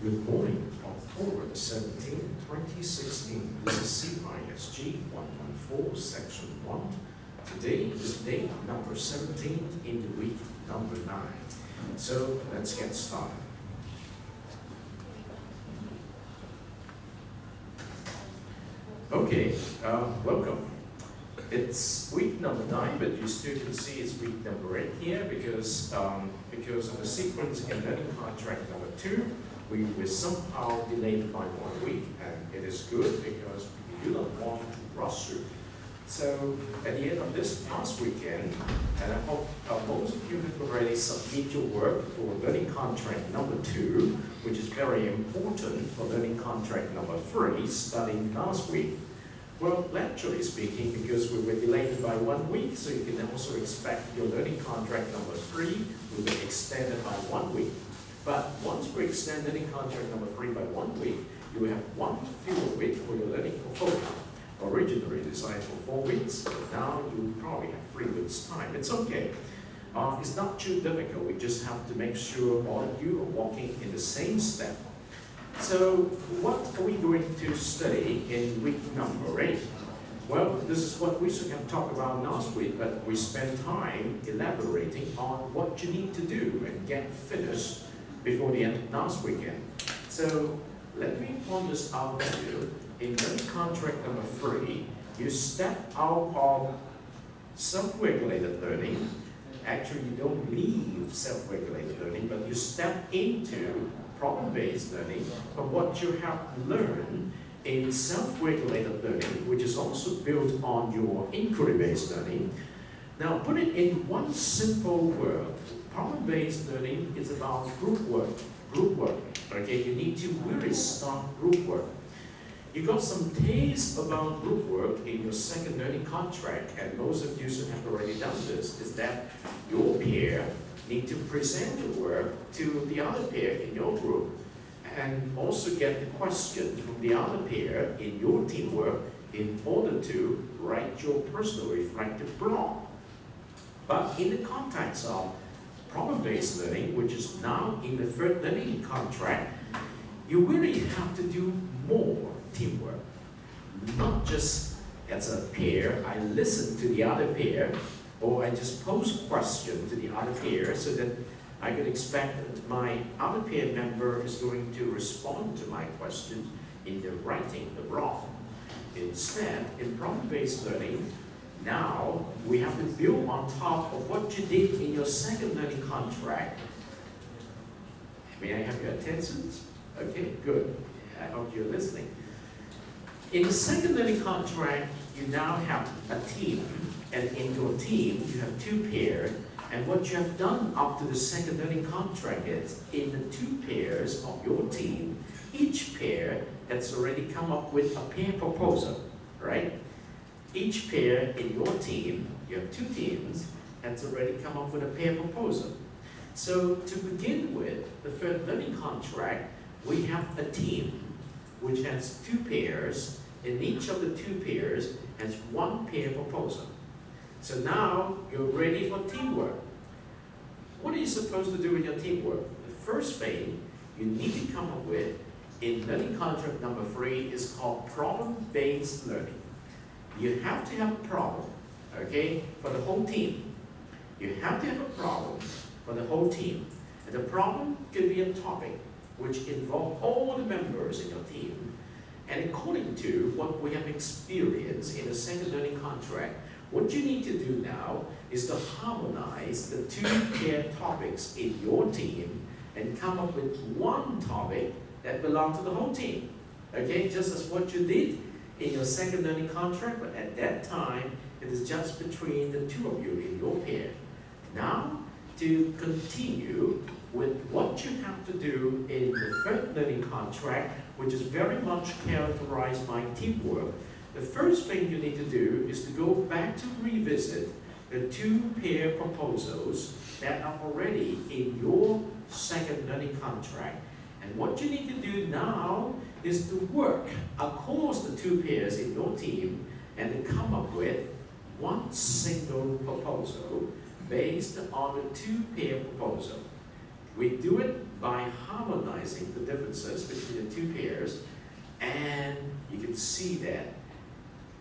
Good morning, October 17, 2016. This is CISG114, Section 1. Today is day number 17 in the week number 9. So let's get started. Okay, welcome. It's week number 9, but you still can see it's week number 8 here because of the sequence in learning contract number 2. We were somehow delayed by 1 week, and it is good because we do not want to rush through. So at the end of this past weekend, and I hope most of you have already submitted your work for learning contract number 2, which is very important for learning contract number 3, starting last week. Well, actually speaking, because we were delayed by 1 week, so you can also expect your learning contract number 3 will be extended by 1 week. But once we extend learning contract number 3 by 1 week, you will have 1 fewer week for your learning portfolio. Originally designed for 4 weeks, but now you probably have 3 weeks time. It's okay. It's not too difficult. We just have to make sure all of you are walking in the same step. So what are we going to study in week number 8? Well, this is what we should have talked about last week, but we spent time elaborating on what you need to do and get finished before the end of last weekend. So let me point this out to you. In learning contract number 3, you step out of self-regulated learning. Actually, you don't leave self-regulated learning, but you step into problem-based learning from what you have learned in self-regulated learning, which is also built on your inquiry-based learning. Now, put it in one simple word. Problem-based learning is about group work. Okay, you need to really start group work. You got some taste about group work in your second learning contract, and most of you should have already done this, is that your peer need to present your work to the other peer in your group, and also get the question from the other peer in your teamwork in order to write your personal reflective blog. But in the context of problem-based learning, which is now in the third learning contract, you really have to do more teamwork. Not just as a peer, I listen to the other peer, or I just pose a question to the other peer so that I could expect that my other peer member is going to respond to my question in the writing, the blog. Instead, in problem-based learning, now we have to build on top of what you did in your second learning contract. May I have your attention? Okay, good. I hope you're listening. In the second learning contract, you now have a team, and in your team, you have 2 pairs, and what you have done up to the second learning contract is, in the 2 pairs of your team, each pair has already come up with a pair proposal, right? Each pair in your team, you have 2 teams, has already come up with a pair proposal. So to begin with, the third learning contract, we have a team which has 2 pairs, and each of the 2 pairs has 1 pair proposal. So now you're ready for teamwork. What are you supposed to do in your teamwork? The first thing you need to come up with in learning contract number 3 is called problem-based learning. You have to have a problem, okay, for the whole team. You have to have a problem for the whole team. And the problem can be a topic which involves all the members in your team. And according to what we have experienced in the second learning contract, what you need to do now is to harmonize the 2 pair topics in your team and come up with 1 topic that belongs to the whole team. Okay, just as what you did in your second learning contract, but at that time, it is just between the 2 of you in your pair. Now, to continue with what you have to do in the third learning contract, which is very much characterized by teamwork, the first thing you need to do is to go back to revisit the 2 pair proposals that are already in your second learning contract. And what you need to do now is to work across the 2 pairs in your team and to come up with 1 single proposal based on the 2 pair proposal. We do it by harmonizing the differences between the two pairs, and you can see that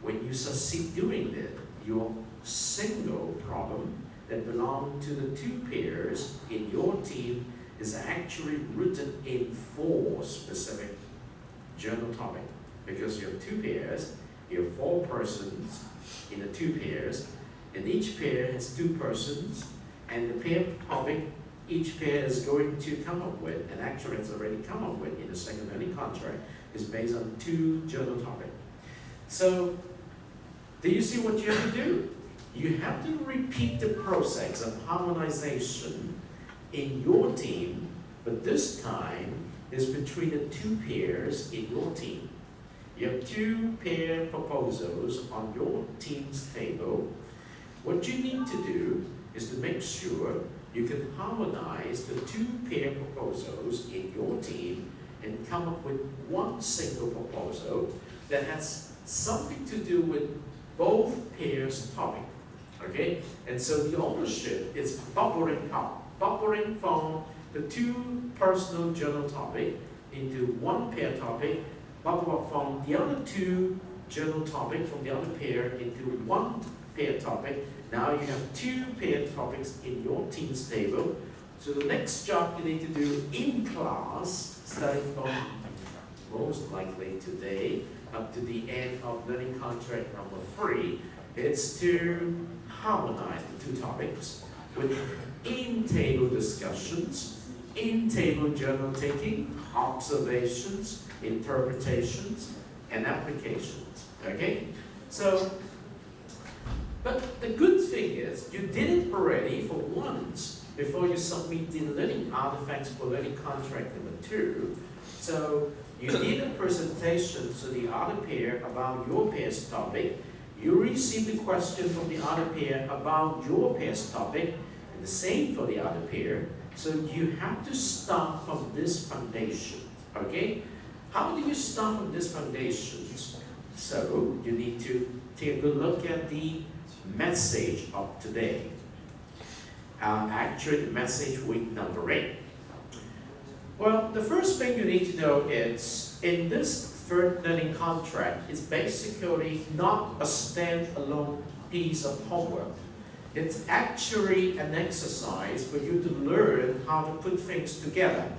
when you succeed doing that, your single problem that belongs to the two pairs in your team is actually written in 4 specific journal topics, because you have 2 pairs, you have 4 persons in the 2 pairs, and each pair has 2 persons, and the pair topic each pair is going to come up with, and actually it's already come up with in the second learning contract, is based on 2 journal topics. So, do you see what you have to do? You have to repeat the process of harmonization in your team, but this time is between the 2 pairs in your team. You have 2 pair proposals on your team's table. What you need to do is to make sure you can harmonize the 2 pair proposals in your team and come up with one single proposal that has something to do with both pairs' topic. Okay? And so the ownership is bubbling up, bubbling from the 2 personal journal topic into one pair topic, bubble up from the other 2 journal topic from the other pair into one pair topic. Now you have 2 pair topics in your team's table. So the next job you need to do in class, starting from most likely today up to the end of learning contract number 3, it's to harmonize the 2 topics with in-table discussions, in-table journal taking, observations, interpretations, and applications. Okay? So, but the good thing is, you did it already for once before you submit the learning artifacts for learning contract number 2. So, you did a presentation to the other pair about your pair's topic. You received a question from the other pair about your pair's topic, and the same for the other pair. So you have to start from this foundation, okay? How do you start from this foundation? So you need to take a good look at the message of today. Actually, the message week number 8. Well, the first thing you need to know is, in this third learning contract, it's basically not a standalone piece of homework. It's actually an exercise for you to learn how to put things together.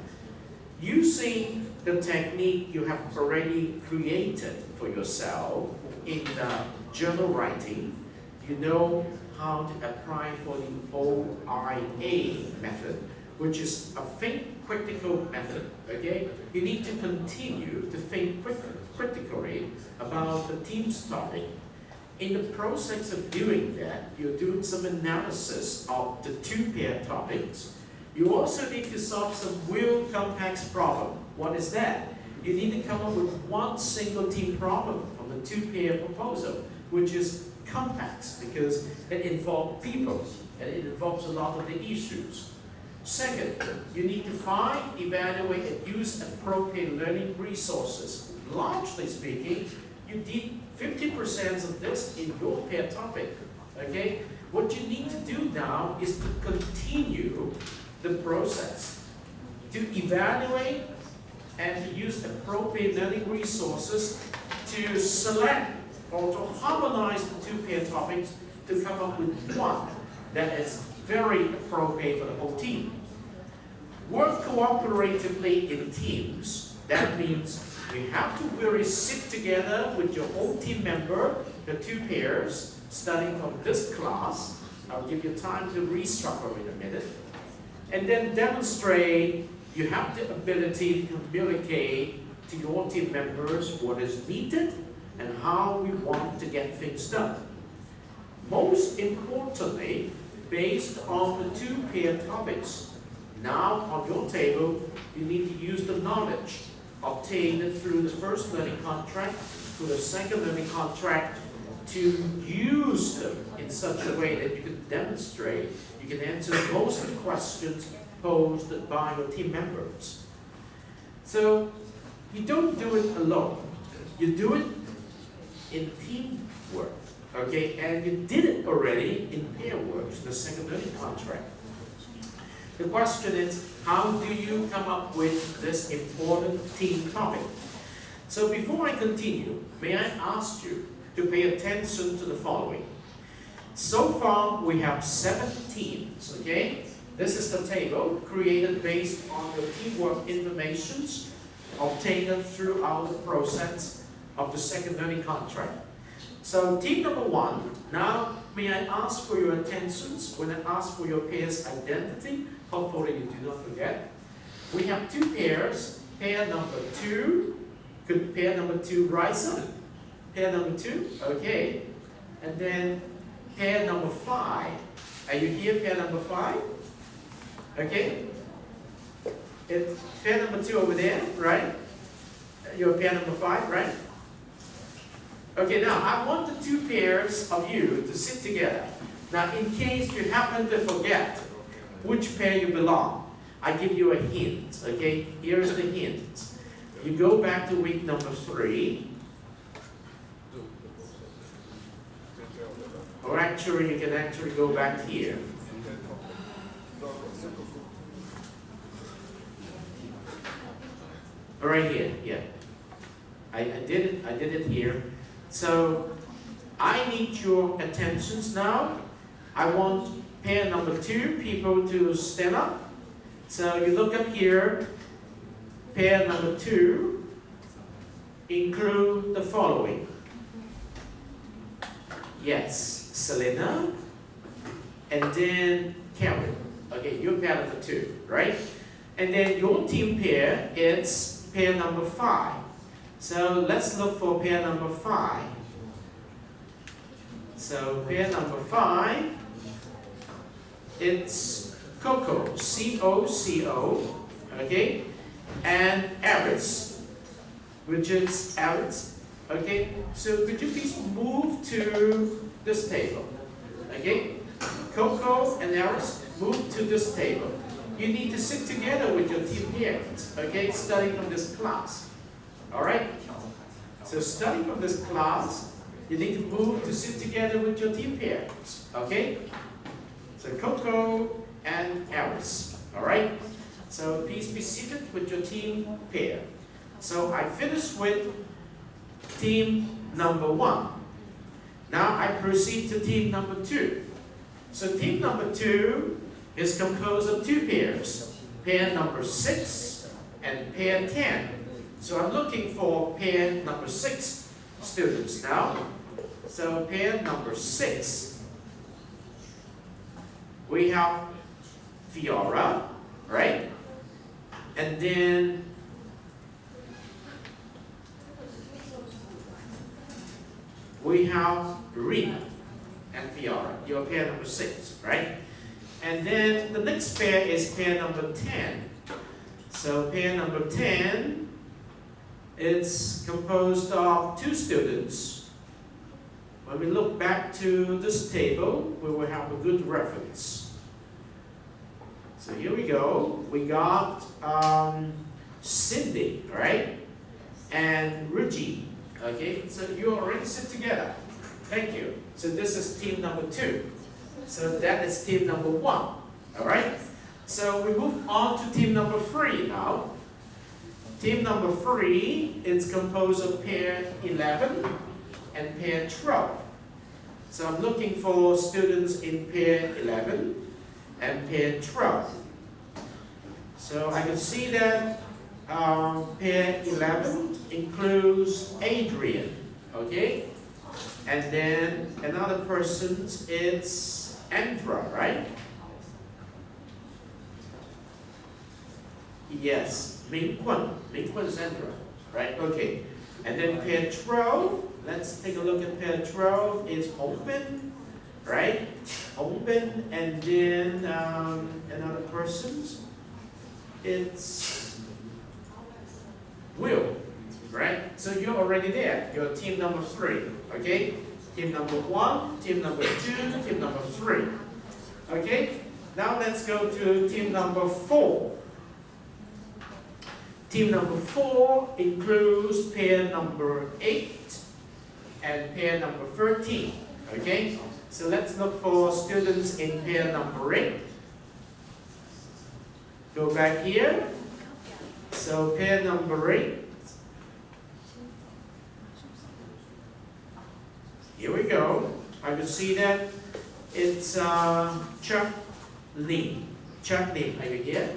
Using the technique you have already created for yourself in the journal writing, you know how to apply for the OIA method, which is a think critical method, okay? You need to continue to think critically about the team's topic. In the process of doing that, you're doing some analysis of the 2 pair topics. You also need to solve some real complex problem. What is that? You need to come up with one single team problem from the 2 pair proposal, which is complex because it involves people and it involves a lot of the issues. Second, you need to find, evaluate, and use appropriate learning resources. Largely speaking, you did 50% of this in your pair topic. Okay? What you need to do now is to continue the process, to evaluate and to use appropriate learning resources to select or to harmonize the 2 pair topics to come up with one that is very appropriate for the whole team. Work cooperatively in teams. That means you have to really sit together with your whole team member, the 2 pairs, starting from this class. I'll give you time to restructure in a minute. And then demonstrate you have the ability to communicate to your team members what is needed and how we want to get things done. Most importantly, based on the 2 pair topics, now on your table, you need to use the knowledge obtained through the first learning contract, through the second learning contract, to use them in such a way that you can demonstrate, you can answer most of the questions posed by your team members. So, you don't do it alone. You do it in teamwork, okay? And you did it already in pair work, the second learning contract. The question is, how do you come up with this important team topic? So before I continue, may I ask you to pay attention to the following. So far, we have 7 teams, okay? This is the table created based on the teamwork informations obtained throughout the process of the second learning contract. So team number 1, now may I ask for your attentions when I ask for your pair's identity? Hopefully you do not forget. We have 2 pairs. Pair number 2, could pair number 2 rise up? Pair number 2, okay. And then pair number 5. Are you here, pair number 5? Okay. It's pair number 2 over there, right? You're pair number 5, right? Okay, now I want the 2 pairs of you to sit together. Now, in case you happen to forget which pair you belong, I give you a hint, okay? Here's the hint. You go back to week number 3. Or actually, you can actually go back here. Right here, yeah. I did it here. So I need your attentions now. I want pair number 2 people to stand up. So you look up here. Pair number 2 include the following. Yes, Selena, and then Karen. Okay, you're pair number 2, right? And then your team pair, it's pair number 5. So let's look for pair number 5. So pair number 5, it's Coco, C-O-C-O, okay? And Aris, which is Aris, okay? So could you please move to this table, okay? Coco and Aris, move to this table. You need to sit together with your team pairs, okay? Studying from this class, all right? So studying from this class, you need to move to sit together with your team pairs, okay? So Coco and Aris, all right? So please be seated with your team pair. So I finished with team number 1. Now I proceed to team number 2. So team number 2 is composed of 2 pairs. Pair number 6 and pair 10. So I'm looking for pair number 6 students now. So pair number 6, we have Fiora, right? And then we have Rina and Fiora. You're pair number 6, right? And then the next pair is pair number 10. So pair number 10, it's composed of 2 students. When we look back to this table, we will have a good reference. So here we go. We got Cindy, right? And Ruji. Okay, so you already sit together. Thank you. So this is team number 2. So that is team number 1. All right? So we move on to team number 3 now. Team number 3 is composed of pair 11 and pair 12. So I'm looking for students in pair 11 and pair 12. So I can see that pair 11 includes Adrian, okay? And then another person, it's Andra, right? Yes, Ming Kun. Ming Kun is Andra, right? Okay. And then pair 12, let's take a look at pair 12, it's Hongben, right? Hongben, and then another person, it's Will, right? So you're already there. You're team number 3, okay? Team number 1, team number 2, team number 3. Okay? Now let's go to team number 4. Team number 4 includes pair number 8 and pair number 13. Okay? So let's look for students in pair number 8. Go back here. So pair number 8. Here we go. I can see that it's Chuck Lee. Chuck Lee, are you here?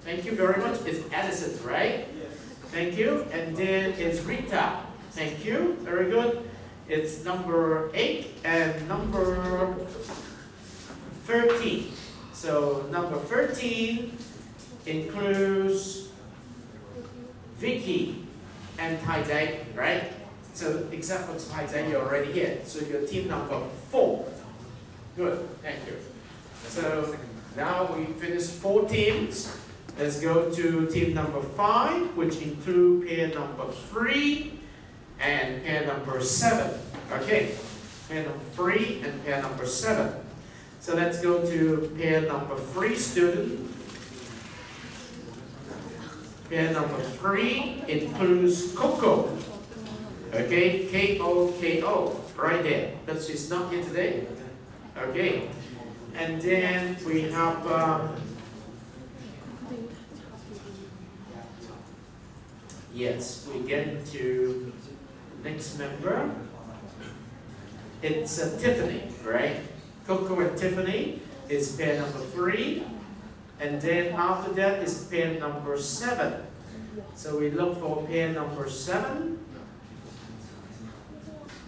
Thank you very much. It's Edison, right? Yes. Thank you. And then it's Rita. Thank you. Very good. It's number 8 and number 13. So number 13 includes Vicky and Tai Dai, right? So except for Tai Dai, you're already here. So you're team number 4. Good, thank you. So now we finished 4 teams. Let's go to team number 5, which include pair number 3 and pair number 7. Okay, pair number 3 and pair number 7. So let's go to pair number 3 student. Pair number 3 includes Coco. Okay, K-O-K-O, right there. But she's not here today. Okay, and then we have yes, we get to next member. It's Tiffany, right? Coco and Tiffany is pair number 3, and then after that is pair number 7. So we look for pair number 7.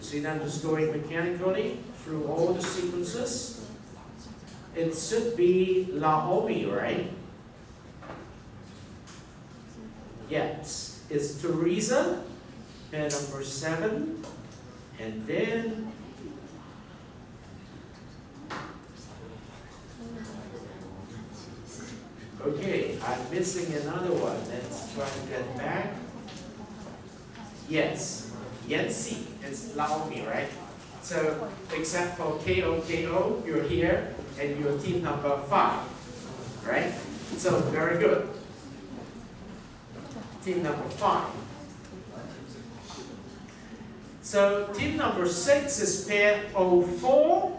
See that just going mechanically through all the sequences. It should be Naomi, right? Yes, it's Teresa, pair number 7, and then okay, I'm missing another one. Let's try to get back. Yes, Yancy. It's Naomi, right? So, except for K-O-K-O, you're here, and you're team number 5, right? So, very good. Team number 5. So, team number 6 is pair 04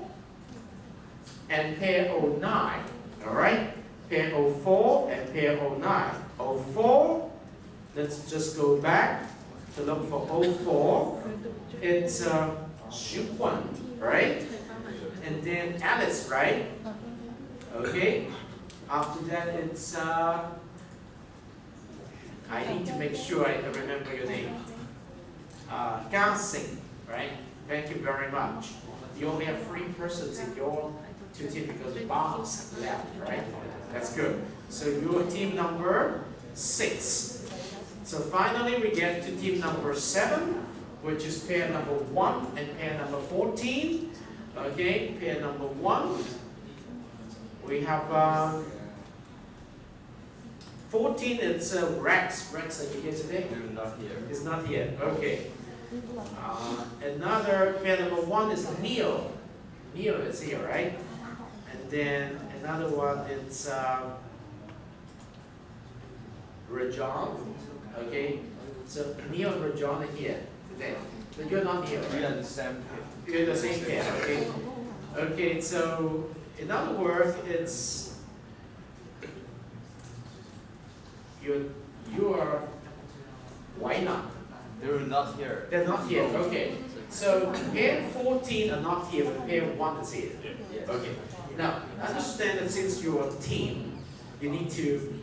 and pair 09, all right? Pair 04 and pair 09. 04, let's just go back to look for 04. It's Xu-Huan, right? And then Alice, right? Okay. After that, it's I need to make sure I remember your name. Gansing, right? Thank you very much. You only have 3 persons in your 2 teams because Boss left, right? That's good. So you're team number 6. So finally we get to team number 7, which is pair number 1 and pair number 14. Okay, pair number 1. We have 14, it's Rex. Rex, are you here today? No, not here. Is not here, okay. Another pair number 1 is Neil. Neil is here, right? And then another one, it's Rajan. Okay, so Neil and Rajan are here today. But you're not here, We right? are the same pair. You're the same pair, okay? Okay, so in other words, it's you are why not? They're not here. They're not here, okay. So pair 14 are not here, but pair 1 is here. Yes. Okay. Now, understand that since you're a team, you need to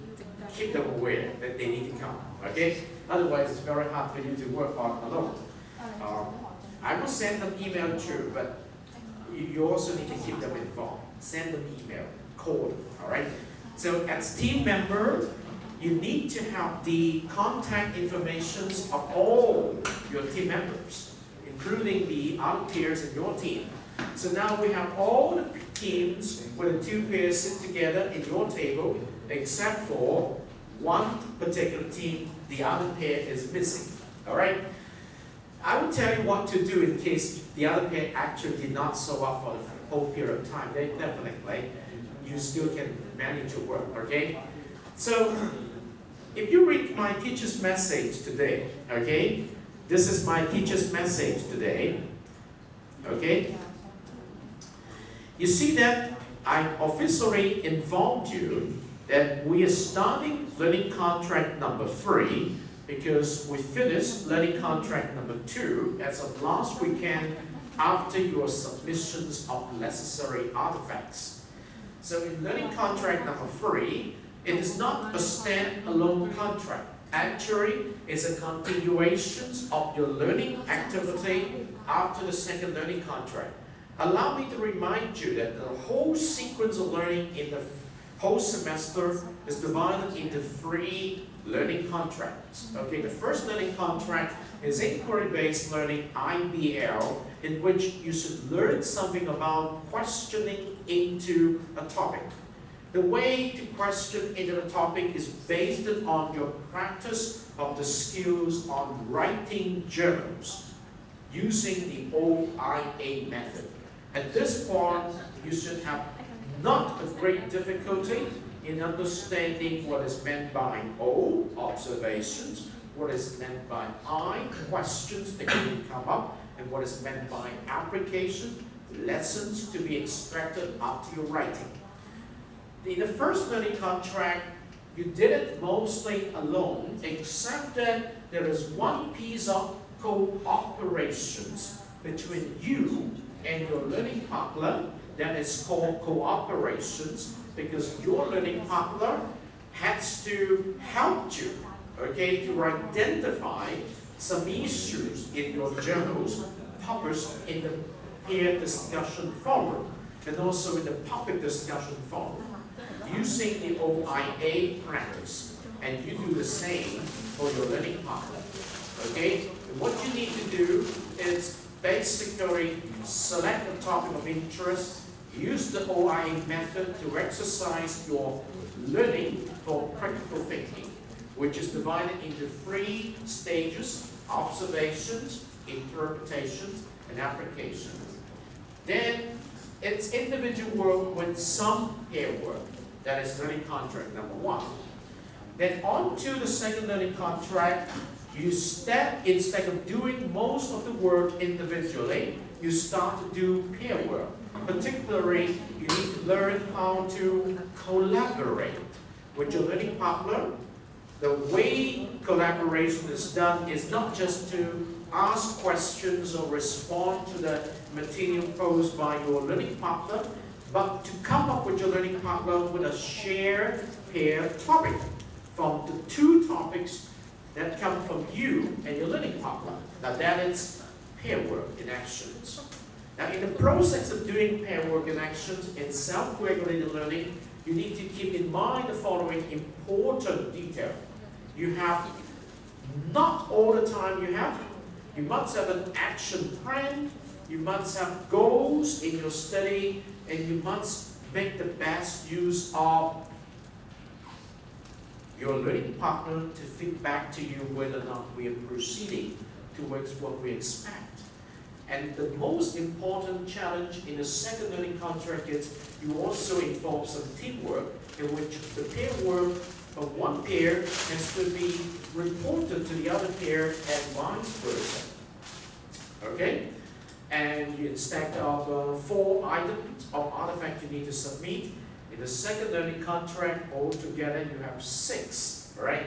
keep them aware that they need to come. Okay? Otherwise, it's very hard for you to work on alone. I will send them email too, but you also need to keep them informed. Send them email, call them, all right? So as team member, you need to have the contact information of all your team members, including the other peers in your team. So now we have all the teams where the 2 pairs sit together in your table, except for one particular team, the other pair is missing. All right? I will tell you what to do in case the other pair actually did not show up for the whole period of time. They definitely, you still can manage your work, okay? So, if you read my teacher's message today, okay? This is my teacher's message today, okay? You see that I officially informed you that we are starting learning contract number 3 because we finished learning contract number 2 as of last weekend after your submissions of necessary artifacts. So in learning contract number 3, it is not a stand-alone contract. Actually, it's a continuation of your learning activity after the second learning contract. Allow me to remind you that the whole sequence of learning in the whole semester is divided into 3 learning contracts. Okay, the first learning contract is inquiry-based learning, IBL, in which you should learn something about questioning into a topic. The way to question into the topic is based on your practice of the skills on writing journals using the OIA method. At this point, you should have not a great difficulty in understanding what is meant by O, observations, what is meant by I, questions that can come up, and what is meant by application, lessons to be extracted after your writing. In the first learning contract, you did it mostly alone, except that there is one piece of cooperations between you and your learning partner that is called cooperations, because your learning partner has to help you, okay, to identify some issues in your journals published in the peer discussion forum and also in the public discussion forum using the OIA practice. And you do the same for your learning partner. Okay? And what you need to do is basically select a topic of interest, use the OIA method to exercise your learning for critical thinking, which is divided into 3 stages: observations, interpretations, and applications. Then it's individual work with some pair work. That is learning contract number 1. Then on to the second learning contract, instead of doing most of the work individually, you start to do pair work. Particularly, you need to learn how to collaborate with your learning partner. The way collaboration is done is not just to ask questions or respond to the material posed by your learning partner, but to come up with your learning partner with a shared pair topic from the 2 topics that come from you and your learning partner. Now that is pair work in actions. Now in the process of doing pair work in actions in self-regulated learning, you need to keep in mind the following important detail. You have not all the time you must have an action plan, you must have goals in your study, and you must make the best use of your learning partner to feed back to you whether or not we are proceeding towards what we expect. And the most important challenge in the second learning contract is you also involve some teamwork in which the pair work of one pair has to be reported to the other pair and vice versa. Okay? And instead of 4 items of artifacts you need to submit, in the second learning contract altogether you have 6, right?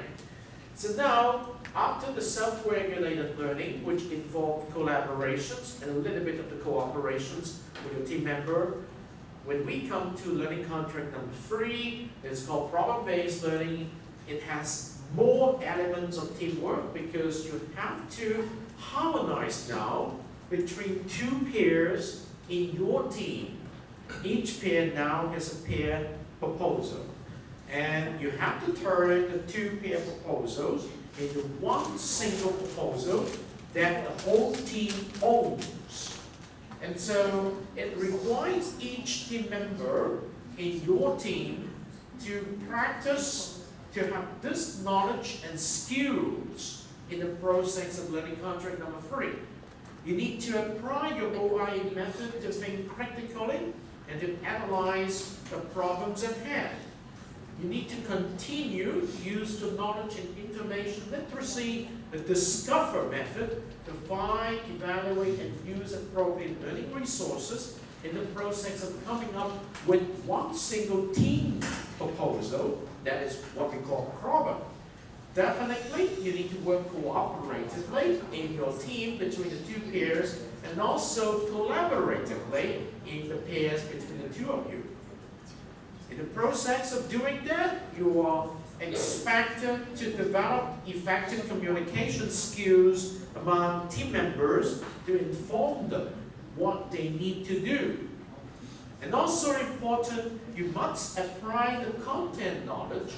So now, after the self-regulated learning, which involved collaborations and a little bit of the cooperations with your team member, when we come to learning contract number 3, it's called problem-based learning. It has more elements of teamwork because you have to harmonize now between 2 pairs in your team. Each pair now has a pair proposal. And you have to turn the 2 pair proposals into one single proposal that the whole team owns. And so it requires each team member in your team to practice, to have this knowledge and skills in the process of learning contract number 3. You need to apply your OIA method to think critically and to analyze the problems at hand. You need to continue to use the knowledge and information literacy, the discover method, to find, evaluate, and use appropriate learning resources in the process of coming up with one single team proposal that is what we call problem. Definitely, you need to work cooperatively in your team between the two pairs, and also collaboratively in the pairs between the two of you. In the process of doing that, you are expected to develop effective communication skills among team members to inform them what they need to do. And also important, you must apply the content knowledge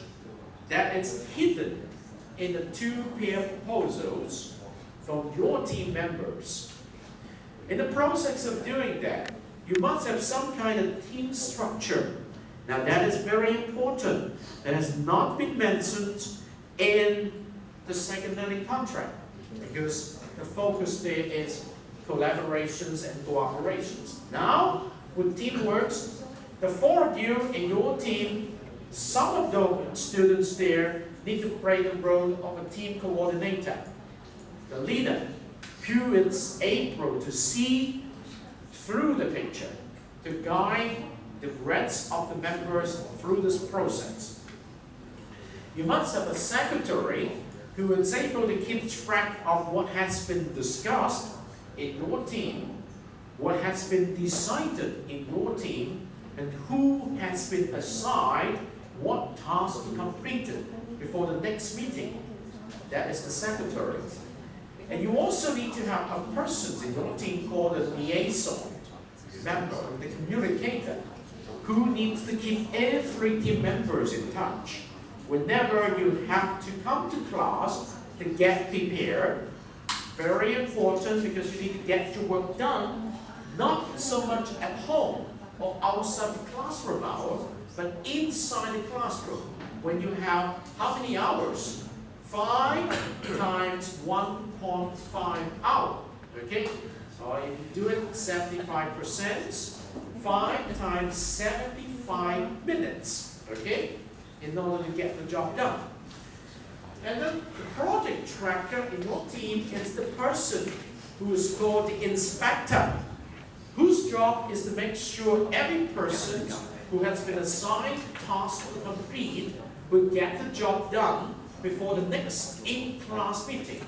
that is hidden in the two pair proposals from your team members. In the process of doing that, you must have some kind of team structure. Now that is very important. That has not been mentioned in the second learning contract, because the focus there is collaborations and cooperations. Now, with teamworks, the four of you in your team, some of the students there need to play the role of a team coordinator, the leader, who is able to see through the picture, to guide the rest of the members through this process. You must have a secretary who is able to keep track of what has been discussed in your team, what has been decided in your team, and who has been assigned what task to complete before the next meeting. That is the secretary. And you also need to have a person in your team called a liaison, remember, the communicator, who needs to keep every team members in touch. Whenever you have to come to class to get prepared, very important, because you need to get your work done, not so much at home or outside the classroom hour, but inside the classroom. When you have how many hours? 5 times 1.5 hour. Okay? So if you do it 75%, 5 times 75 minutes. Okay? In order to get the job done. And then the project tracker in your team is the person who is called the inspector, whose job is to make sure every person who has been assigned tasks to complete will get the job done before the next in-class meeting.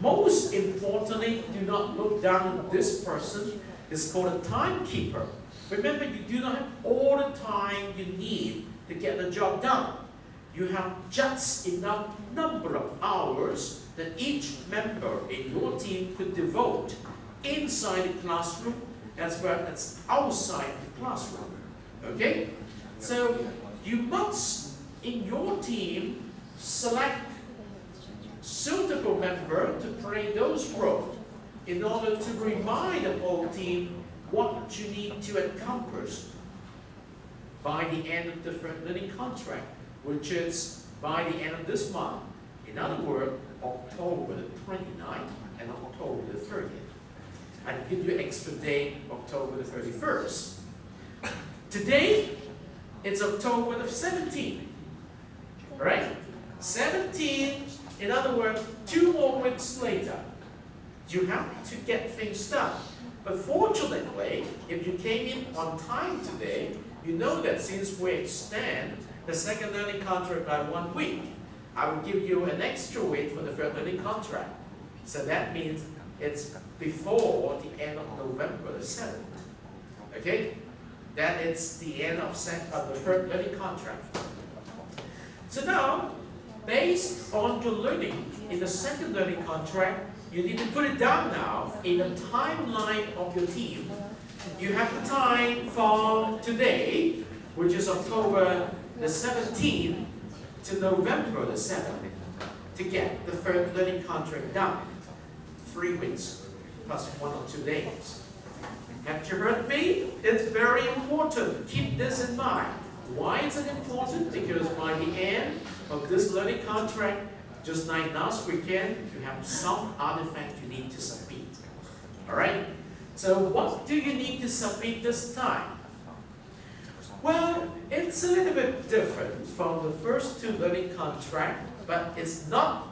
Most importantly, do not look down on this person. It's called a timekeeper. Remember, you do not have all the time you need to get the job done. You have just enough number of hours that each member in your team could devote inside the classroom as well as outside the classroom. Okay? So you must, in your team, select suitable member to play those roles in order to remind the whole team what you need to accomplish by the end of the first learning contract, which is by the end of this month. In other words, October the 29th and October the 30th. I give you an extra day, October the 31st. Today, it's October the 17th. Right? 17, in other words, 2 more weeks later, you have to get things done. But fortunately, if you came in on time today, you know that since we extend the second learning contract by 1 week, I will give you an extra week for the third learning contract. So that means it's before the end of November the 7th. Okay? That is the end of the third learning contract. So now, based on your learning in the second learning contract, you need to put it down now in the timeline of your team. You have the time from today, which is October the 17th, to November the 7th, to get the third learning contract done. 3 weeks, plus 1 or 2 days. Have you heard me? It's very important. Keep this in mind. Why is it important? Because by the end of this learning contract, just like last weekend, you have some artifact you need to submit. Alright? So what do you need to submit this time? Well, it's a little bit different from the first 2 learning contracts, but it's not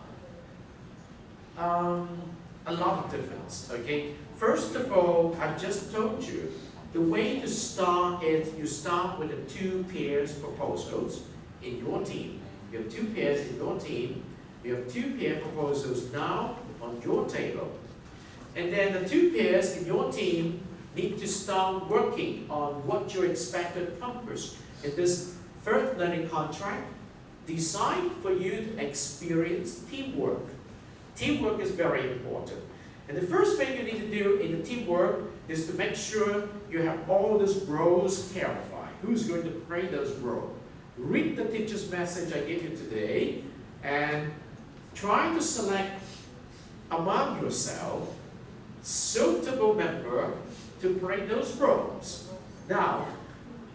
a lot of difference. Okay? First of all, I just told you the way to start is you start with the 2 pairs proposals in your team. You have 2 pairs in your team. You have 2 pair proposals now on your table. And then the 2 pairs in your team need to start working on what you expect to accomplish in this third learning contract, designed for you to experience teamwork. Teamwork is very important. And the first thing you need to do in the teamwork is to make sure you have all these roles clarified. Who's going to play those roles? Read the teacher's message I gave you today and try to select among yourself suitable member to play those roles. Now,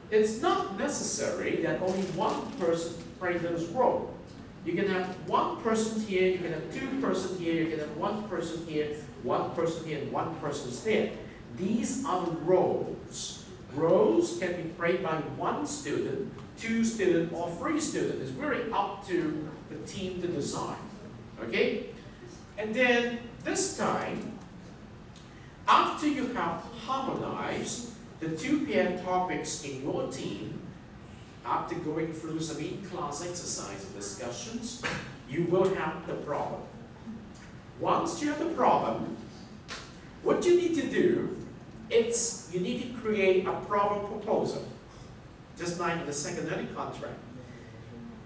it's not necessary that only one person play those roles. You can have 1 person here, you can have 2 persons here, you can have 1 person here, 1 person here, and 1 person there. These are the roles. Roles can be played by 1 student, 2 students, or 3 students. It's really up to the team to design. Okay? And then this time, after you have harmonized the 2 pair topics in your team, after going through some in-class exercise and discussions, you will have the problem. Once you have the problem, what you need to do is you need to create a problem proposal, just like in the second learning contract.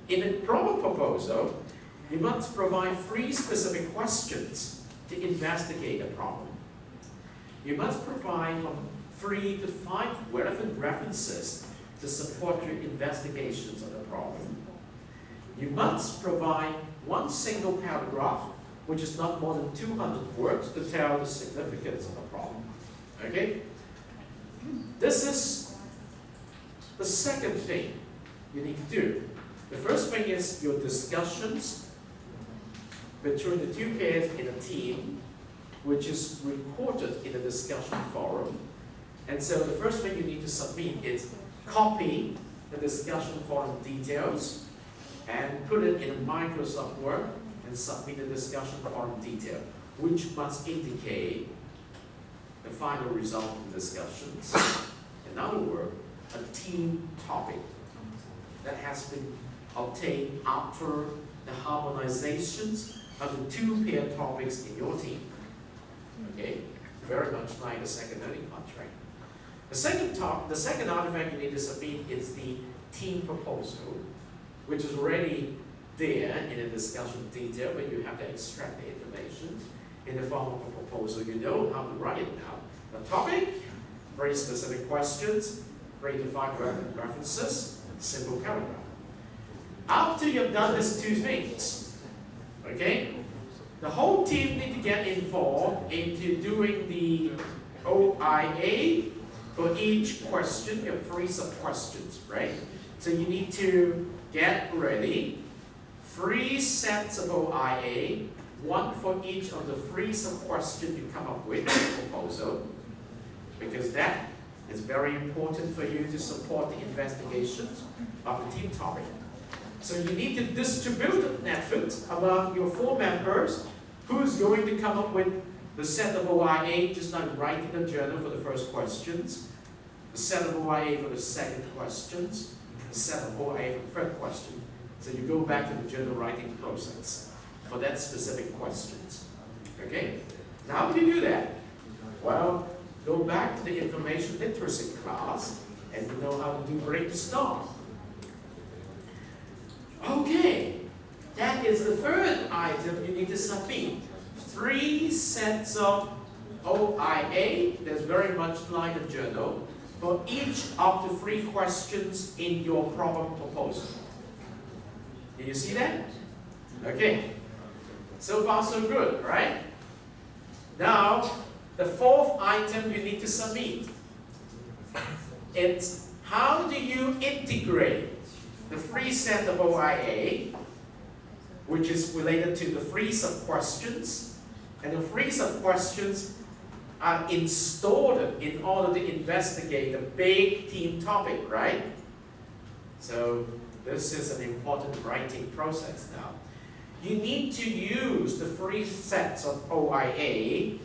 In a problem proposal, you must provide 3 specific questions to investigate the problem. You must provide from 3 to 5 relevant references to support your investigations of the problem. You must provide 1 single paragraph, which is not more than 200 words, to tell the significance of the problem. Okay? This is the second thing you need to do. The first thing is your discussions between the 2 pairs in a team, which is recorded in the discussion forum. And so the first thing you need to submit is copy the discussion forum details and put it in Microsoft Word and submit the discussion forum detail, which must indicate the final result of the discussions. In other words, a team topic that has been obtained after the harmonizations of the 2 pair topics in your team. Okay? Very much like the second learning contract. The second artifact you need to submit is the team proposal, which is already there in the discussion detail, but you have to extract the information in the form of a proposal. You know how to write it now. The topic, very specific questions, 3 to 5 references, simple paragraph. After you've done these 2 things, okay, the whole team need to get involved into doing the OIA for each question. You have 3 sub-questions, right? So you need to get ready 3 sets of OIA, 1 for each of the 3 sub-questions you come up with in the proposal, because that is very important for you to support the investigations of the team topic. So you need to distribute an effort among your 4 members. Who's going to come up with the set of OIA, just like writing a journal for the first questions, the set of OIA for the second questions, the set of OIA for the third question. So you go back to the journal writing process for that specific questions. Okay? Now how do you do that? Well, go back to the information literacy class and you know how to do brainstorm. Okay, that is the third item you need to submit. 3 sets of OIA, that's very much like a journal, for each of the 3 questions in your problem proposal. Can you see that? Okay, so far so good, right? Now, the 4th item you need to submit. It's how do you integrate the 3 set of OIA, which is related to the 3 sub-questions, and the 3 sub-questions are installed in order to investigate the big team topic, right? So this is an important writing process now. You need to use the 3 sets of OIA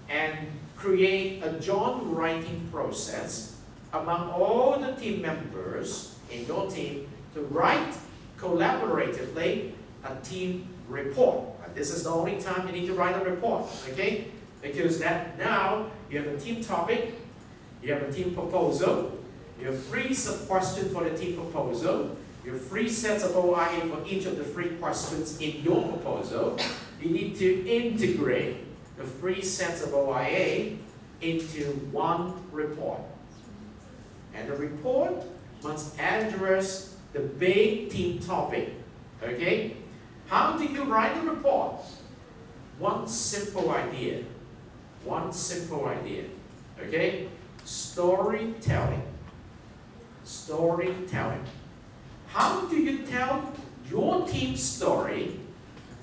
and create a joint writing process among all the team members in your team to write collaboratively a team report. And this is the only time you need to write a report, okay? Because that now you have a team topic, you have a team proposal, you have 3 sub-questions for the team proposal, you have 3 sets of OIA for each of the 3 questions in your proposal. You need to integrate the 3 sets of OIA into one report. And the report must address the big team topic, okay? How do you write a report? One simple idea, okay? Storytelling. How do you tell your team story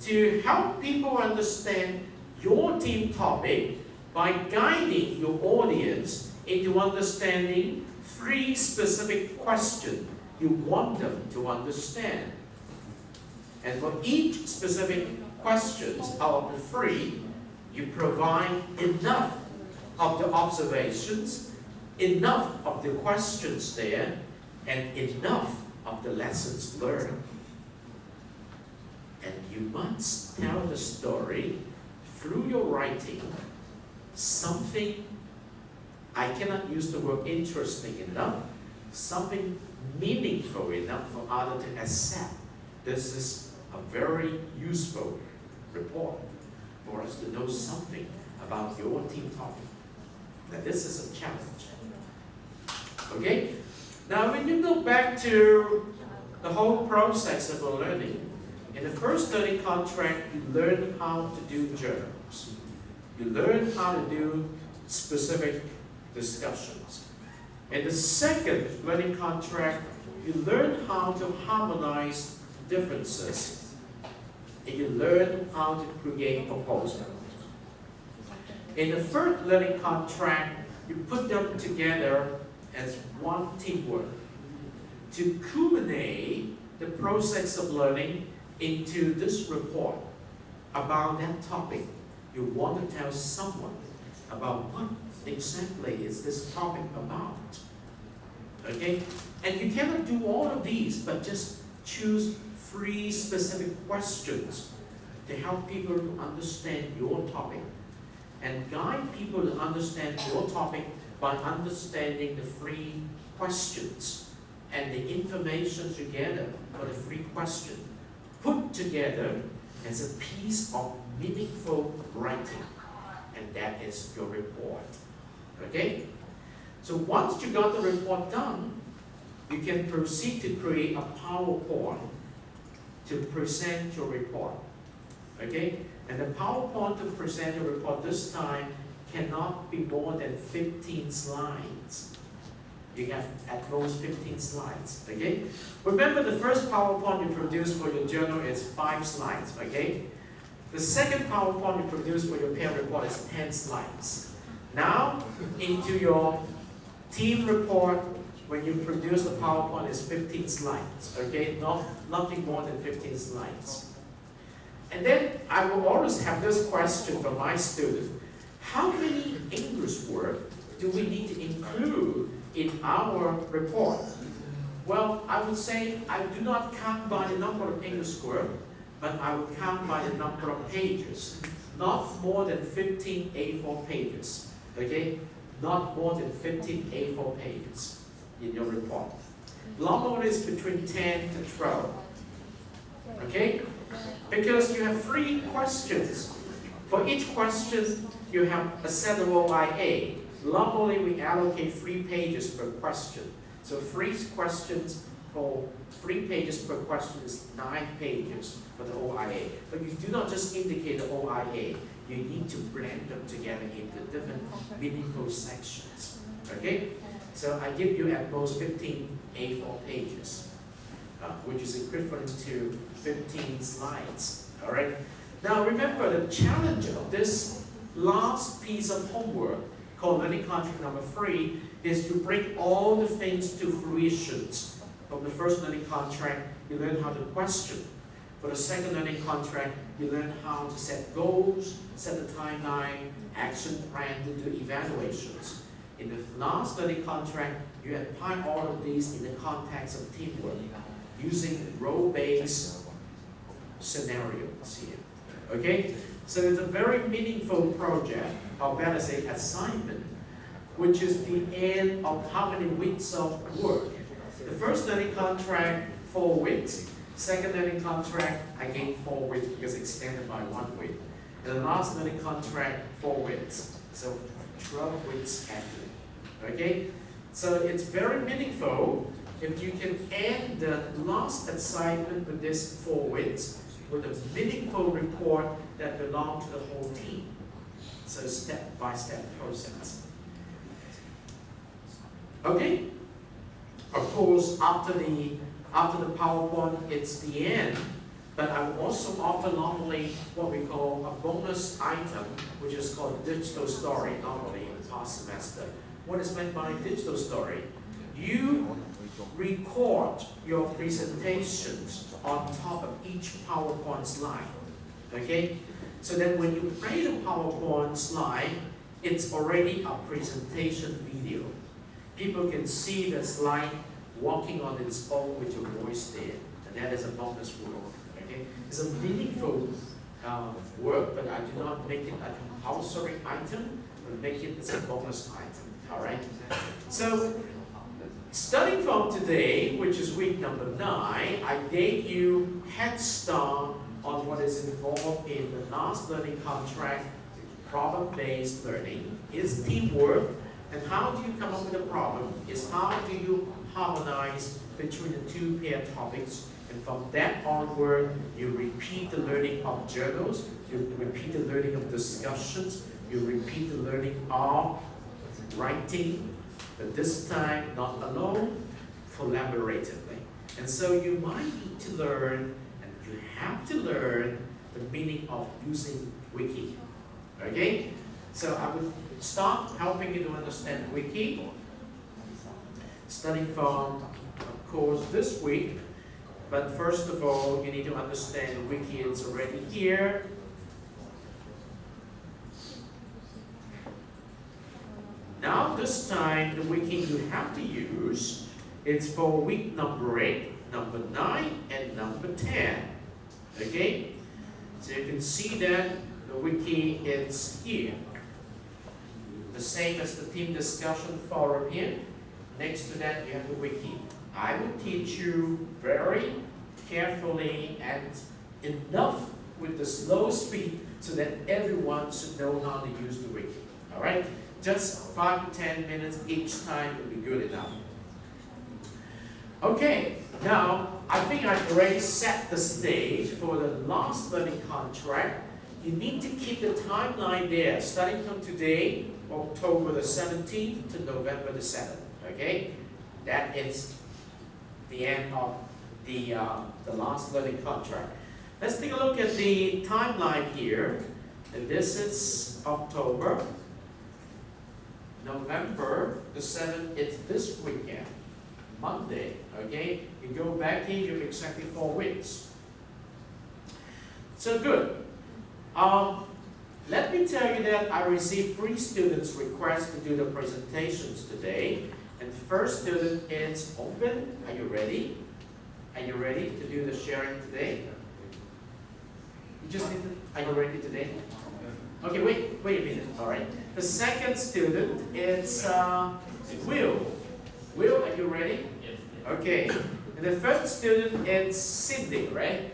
to help people understand your team topic by guiding your audience into understanding 3 specific questions you want them to understand? And for each specific questions out of the 3, you provide enough of the observations, enough of the questions there, and enough of the lessons learned. And you must tell the story through your writing, something, I cannot use the word interesting enough, something meaningful enough for others to accept. This is a very useful report for us to know something about your team topic. Now this is a challenge. Okay? Now when you go back to the whole process of learning, in the first learning contract, you learn how to do journals. You learn how to do specific discussions. In the second learning contract, you learn how to harmonize differences. And you learn how to create proposals. In the third learning contract, you put them together as one teamwork to culminate the process of learning into this report about that topic. You want to tell someone about what exactly is this topic about. Okay? And you cannot do all of these, but just choose 3 specific questions to help people to understand your topic and guide people to understand your topic by understanding the 3 questions and the information together for the 3 questions put together as a piece of meaningful writing, and that is your report. Okay? So once you got the report done, you can proceed to create a PowerPoint to present your report. Okay? And the PowerPoint to present your report this time cannot be more than 15 slides. You have at most 15 slides, okay? Remember the first PowerPoint you produced for your journal is 5 slides, okay? The second PowerPoint you produced for your peer report is 10 slides. Now, into your team report, when you produce the PowerPoint is 15 slides, okay? Nothing more than 15 slides. And then I will always have this question from my student. How many English words do we need to include in our report? Well, I would say I do not count by the number of English words, but I would count by the number of pages. Not more than 15 A4 pages, okay? Not more than 15 A4 pages in your report. Normally is between 10 to 12, okay? Because you have 3 questions. For each question, you have a set of OIA. Normally, we allocate 3 pages per question. So 3 questions for 3 pages per question is 9 pages for the OIA. But you do not just indicate the OIA. You need to blend them together into different meaningful sections. Okay? So I give you at most 15 A4 pages, which is equivalent to 15 slides. All right? Now remember, the challenge of this last piece of homework called learning contract number 3 is to bring all the things to fruition. From the first learning contract, you learn how to question. For the second learning contract, you learn how to set goals, set a timeline, action plan to do evaluations. In the last learning contract, you apply all of these in the context of teamwork, using role-based scenarios here. Okay? So it's a very meaningful project, or better say assignment, which is the end of how many weeks of work. The first learning contract, 4 weeks. Second learning contract, again 4 weeks because extended by 1 week. And the last learning contract, 4 weeks. So 12 weeks actually. Okay? So it's very meaningful if you can end the last assignment with this 4 weeks with a meaningful report that belongs to the whole team. So step-by-step process. Okay? Of course, after the PowerPoint, it's the end, but I will also offer normally what we call a bonus item, which is called digital story, normally in the past semester. What is meant by digital story? You record your presentations on top of each PowerPoint slide, okay? So that when you play the PowerPoint slide, it's already a presentation video. People can see the slide walking on its own with your voice there, and that is a bonus work, okay? It's a meaningful work, but I do not make it a compulsory item, but make it as a bonus item, all right? So, starting from today, which is week number 9, I gave you head start on what is involved in the last learning contract, problem-based learning, is teamwork, and how do you come up with a problem, is how do you harmonize between the 2 pair topics, and from that onward, you repeat the learning of journals, you repeat the learning of discussions, you repeat the learning of writing, but this time not alone, collaboratively. And so you might need to learn, and you have to learn, the meaning of using Wiki. Okay? So I would start helping you to understand Wiki, starting from, of course, this week. But first of all, you need to understand Wiki is already here. Now this time, the Wiki you have to use, it's for week number 8, number 9, and number 10. Okay? So you can see that the Wiki is here. The same as the team discussion forum here. Next to that, you have the Wiki. I will teach you very carefully and enough with the slow speed so that everyone should know how to use the Wiki. All right? Just 5 to 10 minutes each time will be good enough. Okay, now I think I've already set the stage for the last learning contract. You need to keep the timeline there, starting from today, October the 17th to November the 7th. Okay, that is the end of the last learning contract. Let's take a look at the timeline here. And this is October. November the 7th, it's this weekend, Monday, okay? You go back here, you have exactly 4 weeks. So good. Let me tell you that I received 3 students' requests to do the presentations today. And the first student is open. Are you ready? Are you ready to do the sharing today? You just need to, are you ready today? Okay, wait a minute, all right. The second student is Will. Will, are you ready? Yes. Okay. And the third student is Cindy, right?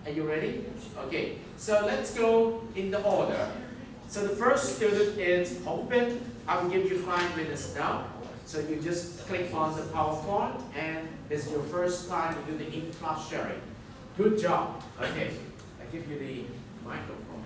Are you ready? Okay. So let's go in the order. So the first student is open. I will give you 5 minutes now. So you just click on the PowerPoint and this is your first time to do the in-class sharing. Good job. Okay. I give you the microphone.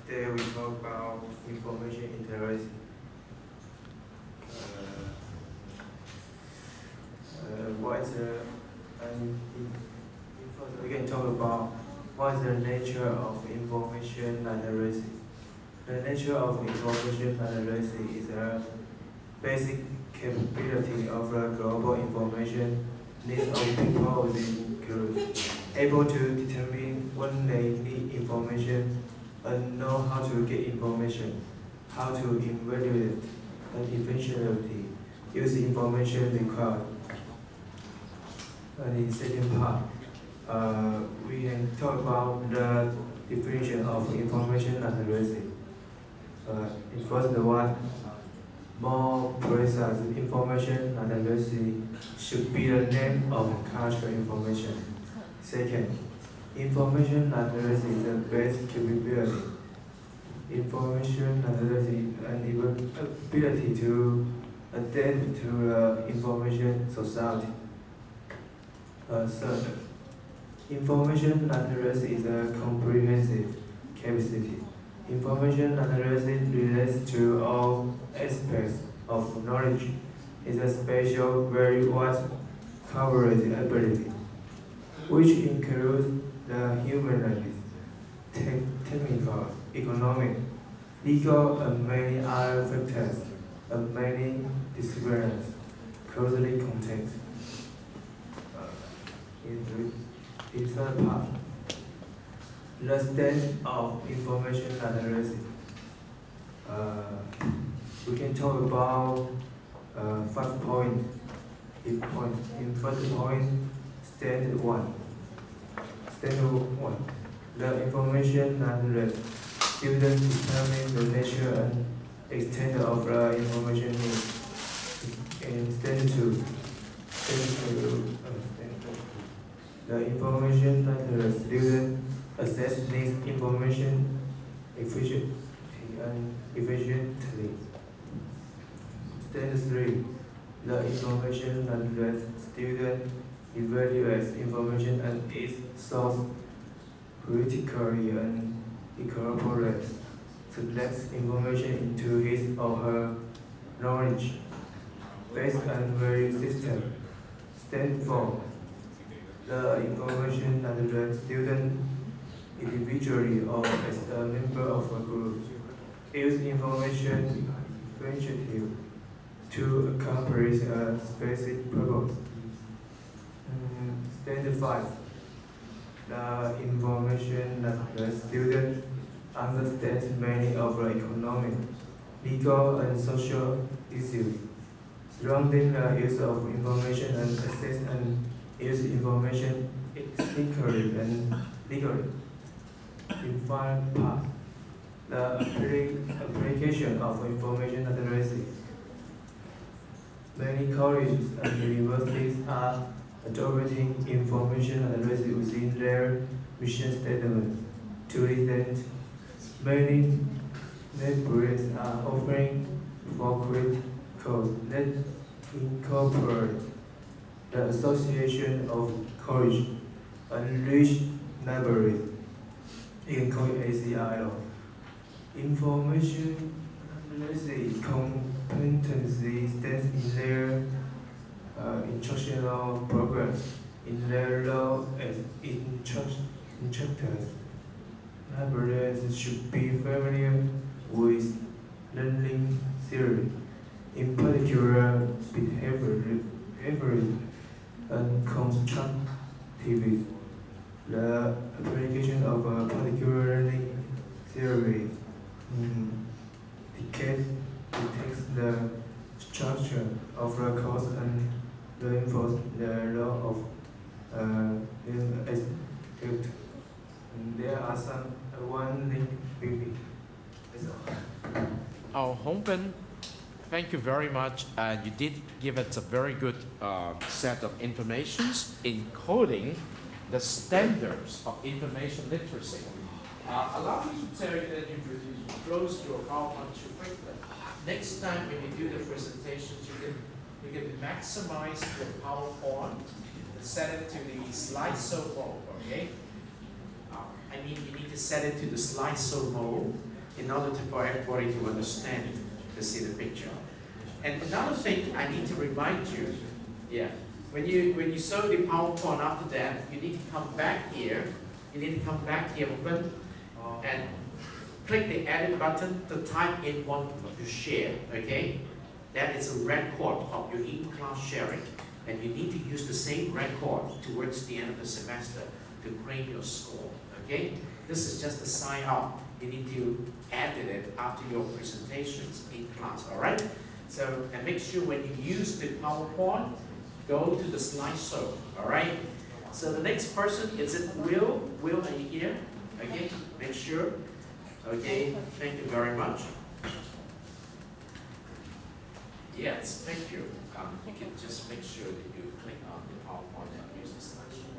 Today we talk about information literacy. We can talk about what is the nature of information literacy. The nature of information analysis is a basic capability of the global information needs of people within group, able to determine when they need information and know how to get information, how to evaluate and eventually use information required. And in the second part, we can talk about the definition of information analysis. In first one, more precise information analysis should be the name of cultural information. Second, information analysis is the best capability. Information analysis and ability to adapt to the information society. Third, information analysis is a comprehensive capacity. Information analysis relates to all aspects of knowledge. It's a special, very wide coverage ability, which includes the humanities, technical, economic, legal, and many other factors, and many disciplines closely connected. In third part, the state of information analysis. We can talk about 5 points. In first point, standard one. Standard one. The information analysis students determine the nature and extent of the information needs. In standard two. The information analysis student assess needs information efficiently and efficiently. Standard 3. The information analysis student evaluates information and its source critically and incorporates selects information into his or her knowledge based on value system. Standard 4. The information analysis student individually or as a member of a group use information effectively to accomplish a specific purpose. Standard 5. The information analysis student understands many of the economic, legal, and social issues surrounding the use of information and access and use information ethically and legally. In final part, the application of information analysis. Many colleges and universities are adopting information analysis within their mission statements. To this end, many libraries are offering for-credit courses that incorporate the Association of College and Research Libraries. You can call it ACIO. Information analysis competency stands in their instructional program, in their role as instructors. Librarians should be familiar with learning theory, in particular behaviorism and constructivism. The application of a particular learning theory detects the structure of the course and reinforces the role of execute. There are some one link maybe. Oh, Hongpen, thank you very much. And you did give us a very good set of informations, including the standards of information literacy. Allow me to tell you that if you close your PowerPoint too quickly, next time when you do the presentations, you can maximize your PowerPoint, set it to the slideshow mode, okay? I mean, you need to set it to the slideshow mode in order for everybody to understand it, to see the picture. And another thing I need to remind you, when you show the PowerPoint after that, you need to come back here. You need to come back here, open, and click the edit button to type in what you share, okay? That is a record of your in-class sharing, and you need to use the same record towards the end of the semester to grade your score, okay? This is just a sign up. You need to edit it after your presentations in class, all right? So, and make sure when you use the PowerPoint, go to the slideshow, all right? So the next person, is it Will? Will, are you here? Okay, make sure. Okay, thank you very much. Yes, thank you. You can just make sure that you click on the PowerPoint and use the slideshow.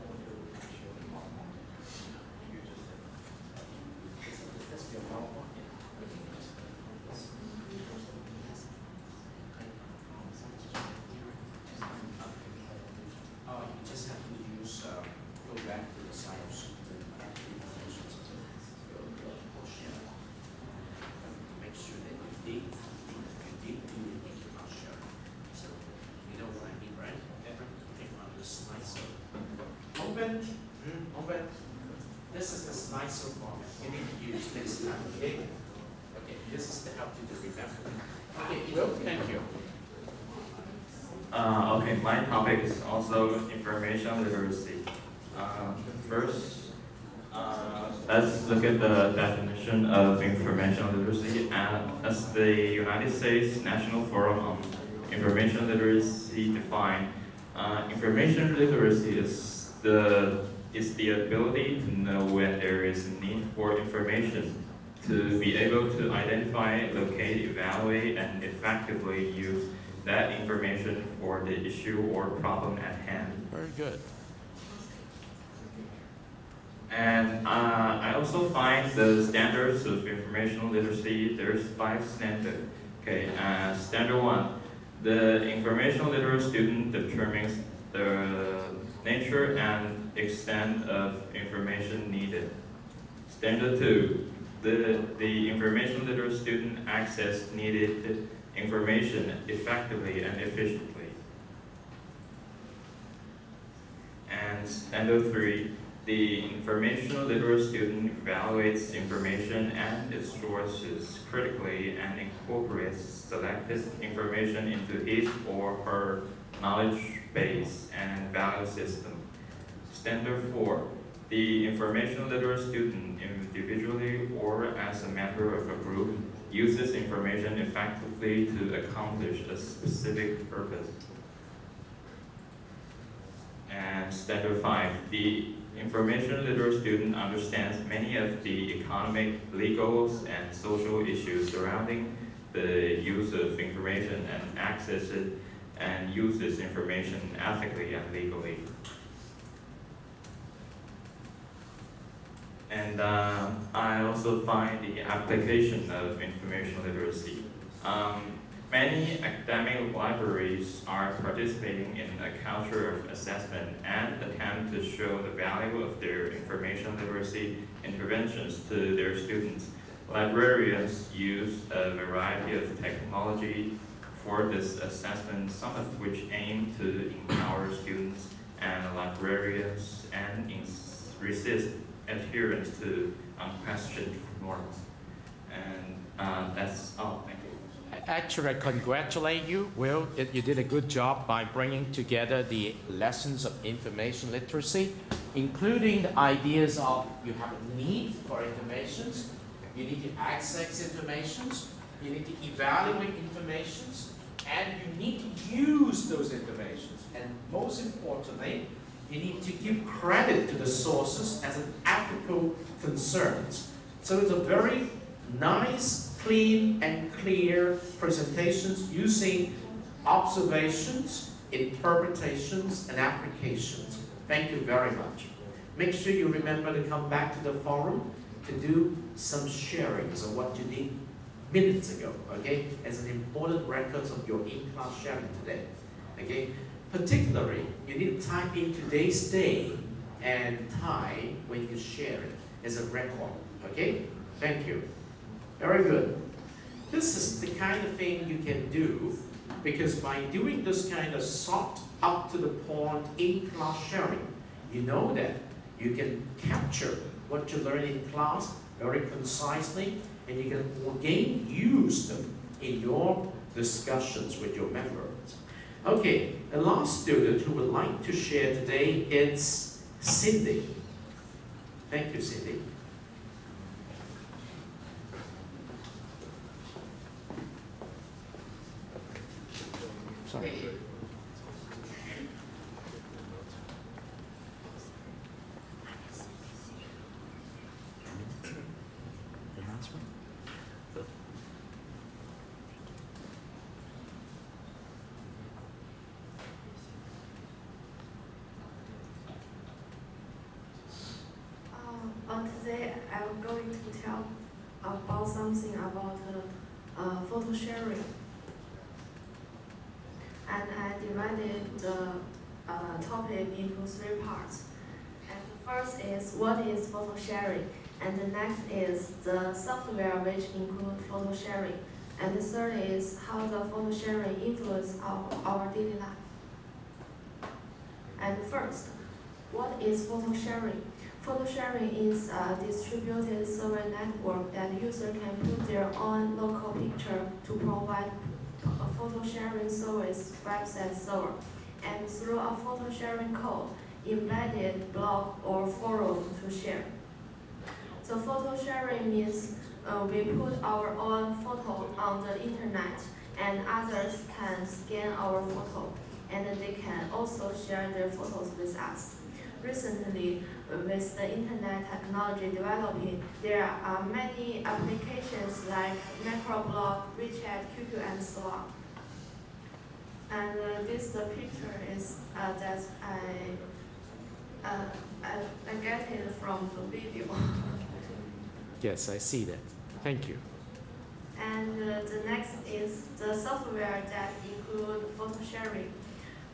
Is this your PowerPoint? Oh, you just have to use, go back to the side of sheet and add the information to your share. Make sure that you did do it in your share. So, you know what I mean, right? Click on the slideshow. Open. Open. This is the slideshow format you need to use next time, okay? Okay, this is to help you to remember. Okay, Will, thank you. Okay, my topic is also information literacy. First, let's look at the definition of information literacy. As the United States National Forum on Information Literacy defined, information literacy is the ability to know when there is a need for information, to be able to identify, locate, evaluate, and effectively use that information for the issue or problem at hand. Very good. And I also find the standards of informational literacy, there's 5 standards. Okay, standard 1, the informational literate student determines the nature and extent of information needed. Standard 2, the information literate student access needed information effectively and efficiently. And standard 3, the information literate student evaluates information and its sources critically and incorporates selected information into his or her knowledge base and value system. Standard 4, the information literate student individually or as a member of a group uses information effectively to accomplish a specific purpose. And standard 5, the information literate student understands many of the economic, legal, and social issues surrounding the use of information and access it and uses information ethically and legally. And I also find the application of information literacy. Many academic libraries are participating in a culture of assessment and attempt to show the value of their information literacy interventions to their students. Librarians use a variety of technology for this assessment, some of which aim to empower students and librarians and resist adherence to unquestioned norms. And that's all. Thank you. Actually, I congratulate you, Will. You did a good job by bringing together the lessons of information literacy, including the ideas of you have a need for information, you need to access information, you need to evaluate information, and you need to use those information. And most importantly, you need to give credit to the sources as an ethical concern. So it's a very nice, clean, and clear presentations using observations, interpretations, and applications. Thank you very much. Make sure you remember to come back to the forum to do some sharings of what you did minutes ago, okay? As an important record of your in-class sharing today, okay? Particularly, you need to type in today's day and time when you share it as a record, okay? Thank you. Very good. This is the kind of thing you can do because by doing this kind of soft, up to the point in-class sharing, you know that you can capture what you learn in class very concisely, and and you can again use them in your discussions with your members. Okay, the last student who would like to share today is Cindy. Thank you, Cindy. Sorry. Today I'm going to tell about something about photo sharing. And I divided the topic into 3 parts. And the first is what is photo sharing, and the next is the software which include photo sharing, and the third is how the photo sharing influence our daily life. And first, what is photo sharing? Photo sharing is a distributed server network that user can put their own local picture to provide a photo sharing service website server, and through a photo sharing code, embedded blog or forum to share. So photo sharing means we put our own photo on the internet, and others can scan our photo, and they can also share their photos with us. Recently, with the internet technology developing, there are many applications like microblog, WeChat, QQ, and so on. And this picture is that I get it from the video. Yes, I see that. Thank you. And the next is the software that include photo sharing.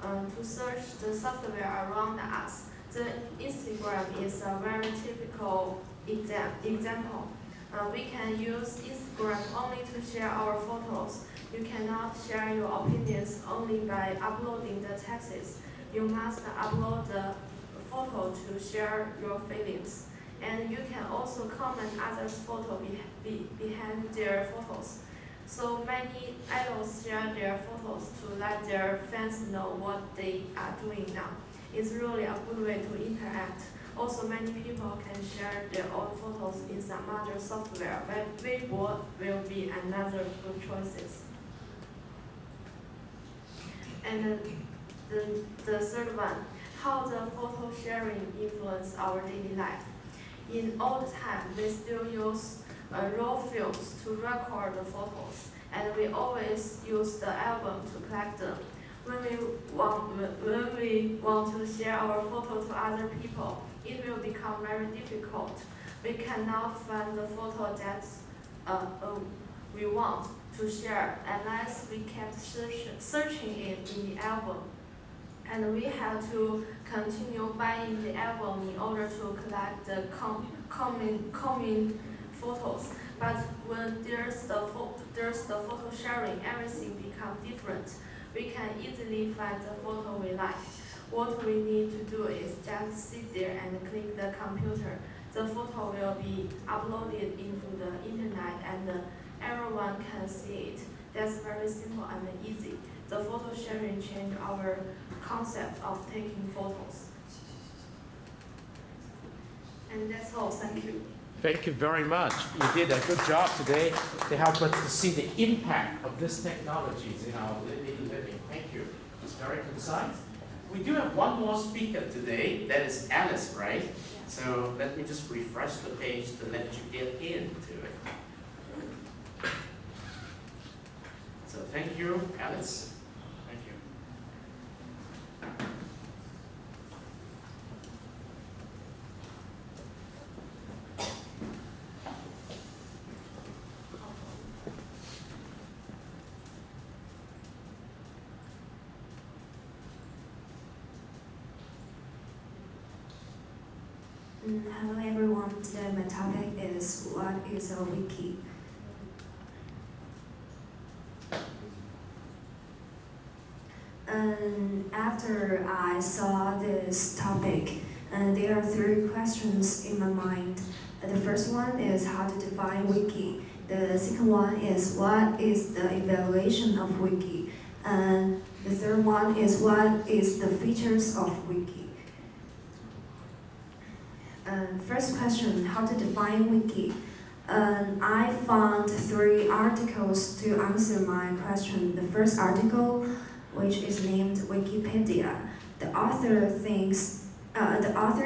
To search the software around us, the Instagram is a very typical example. We can use Instagram only to share our photos. You cannot share your opinions only by uploading the texts. You must upload the photo to share your feelings. And you can also comment others' photo behind their photos. So many idols share their photos to let their fans know what they are doing now. It's really a good way to interact. Also, many people can share their own photos in some other software, but Weibo will be another good choice. And the third one, how the photo sharing influence our daily life. In old time, we still use raw films to record the photos, and we always use the album to collect them. When we want to share our photo to other people, it will become very difficult. We cannot find the photo that we want to share unless we kept searching it in the album. And we have to continue buying the album in order to collect the common photos. But when there's the photo sharing, everything becomes different. We can easily find the photo we like. What we need to do is just sit there and click the computer. The photo will be uploaded into the internet and everyone can see it. That's very simple and easy. The photo sharing changed our concept of taking photos. And that's all, thank you. Thank you very much. You did a good job today to help us to see the impact of these technologies in our daily living. Thank you. It's very concise. We do have one more speaker today. That is Alice, right? Yeah. So let me just refresh the page to let you get into it. So thank you, Alice. Thank you. Hello everyone, today my topic is what is a wiki? After I saw this topic, there are 3 questions in my mind. The first one is how to define wiki. The second one is what is the evaluation of Wiki? And the third one is what is the features of Wiki? First question, how to define Wiki? I found 3 articles to answer my question. The first article, which is named Wikipedia. The author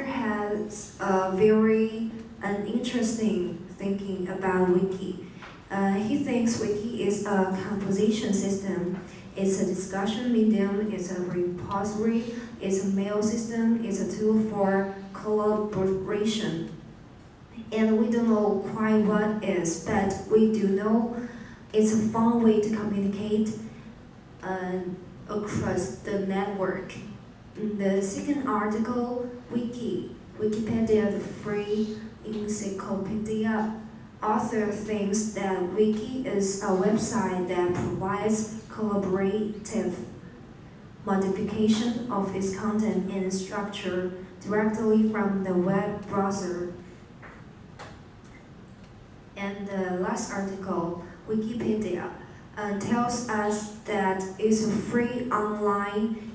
has a very interesting thinking about Wiki. He thinks Wiki is a composition system. It's a discussion medium, it's a repository, it's a mail system, it's a tool for collaboration. And we don't know quite what it is, but we do know it's a fun way to communicate across the network. The second article, Wikipedia, the free encyclopedia. Author thinks that Wiki is a website that provides collaborative modification of its content and structure directly from the web browser. And the last article, Wikipedia, tells us that it's a free online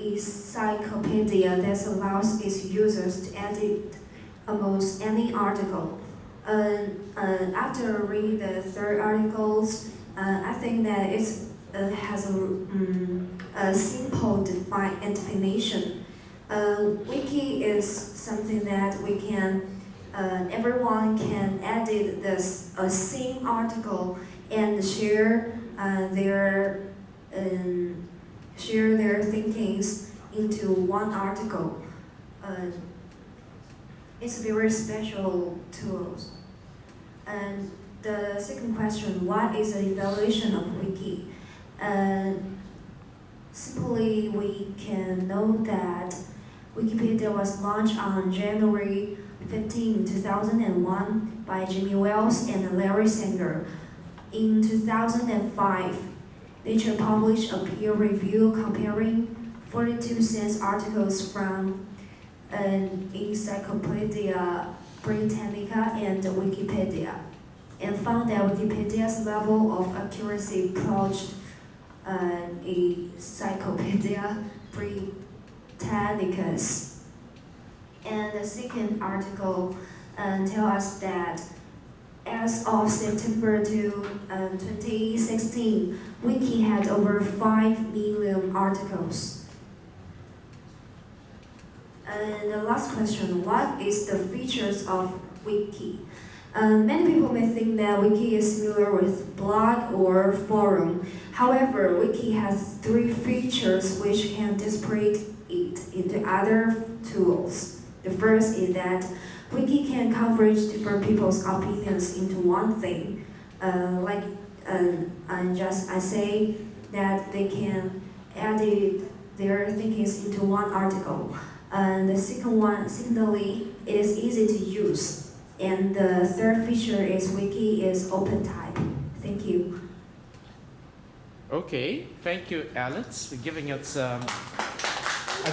encyclopedia that allows its users to edit almost any article. After reading the third articles, I think that it has a simple definition. Wiki is something that we can, everyone can edit this same article and share their thinkings into one article. It's a very special tool. And the second question, what is the evaluation of Wiki? Simply, we can know that Wikipedia was launched on January 15, 2001 by Jimmy Wales and Larry Sanger. In 2005, Nature published a peer review comparing 42 science articles from Encyclopedia Britannica and Wikipedia, and found that Wikipedia's level of accuracy approached Encyclopedia Britannica's. And the second article tells us that as of September 2016, Wiki had over 5 million articles. And the last question, what is the features of Wiki? Many people may think that Wiki is similar with blog or forum. However, Wiki has 3 features which can separate it into other tools. The first is that Wiki can converge different people's opinions into one thing. I say that they can edit their thinkings into one article. The secondly, it is easy to use. And the third feature is Wiki is open type. Thank you. Okay, thank you, Alex, for giving us a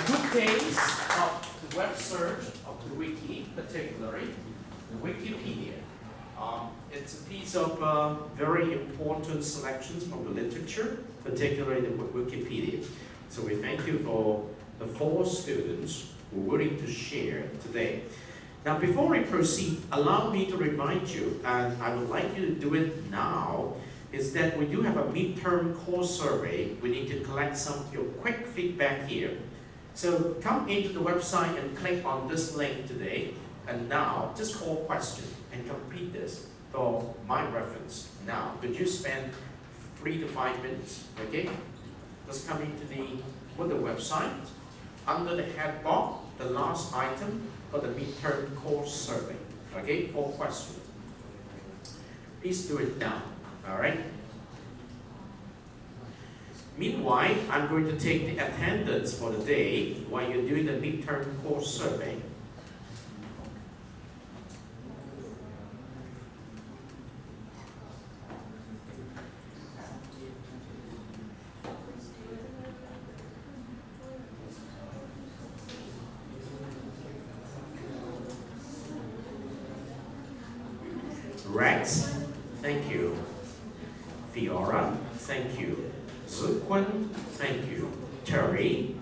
good case of the web search of the Wiki, particularly the Wikipedia. It's a piece of very important selections from the literature, particularly the Wikipedia. So we thank you for the 4 students who are willing to share today. Now, before we proceed, allow me to remind you, and I would like you to do it now, is that we do have a midterm course survey. We need to collect some of your quick feedback here. So come into the website and click on this link today, and now just 4 questions and complete this for my reference. Now, could you spend 3 to 5 minutes, okay? Just come into the website. Under the head box, the last item for the midterm course survey. Okay, 4 questions. Please do it now. All right. Meanwhile, I'm going to take the attendance for the day while you're doing the midterm course survey. Rex, thank you. Fiora, thank you. Zuquan, thank you. Terry,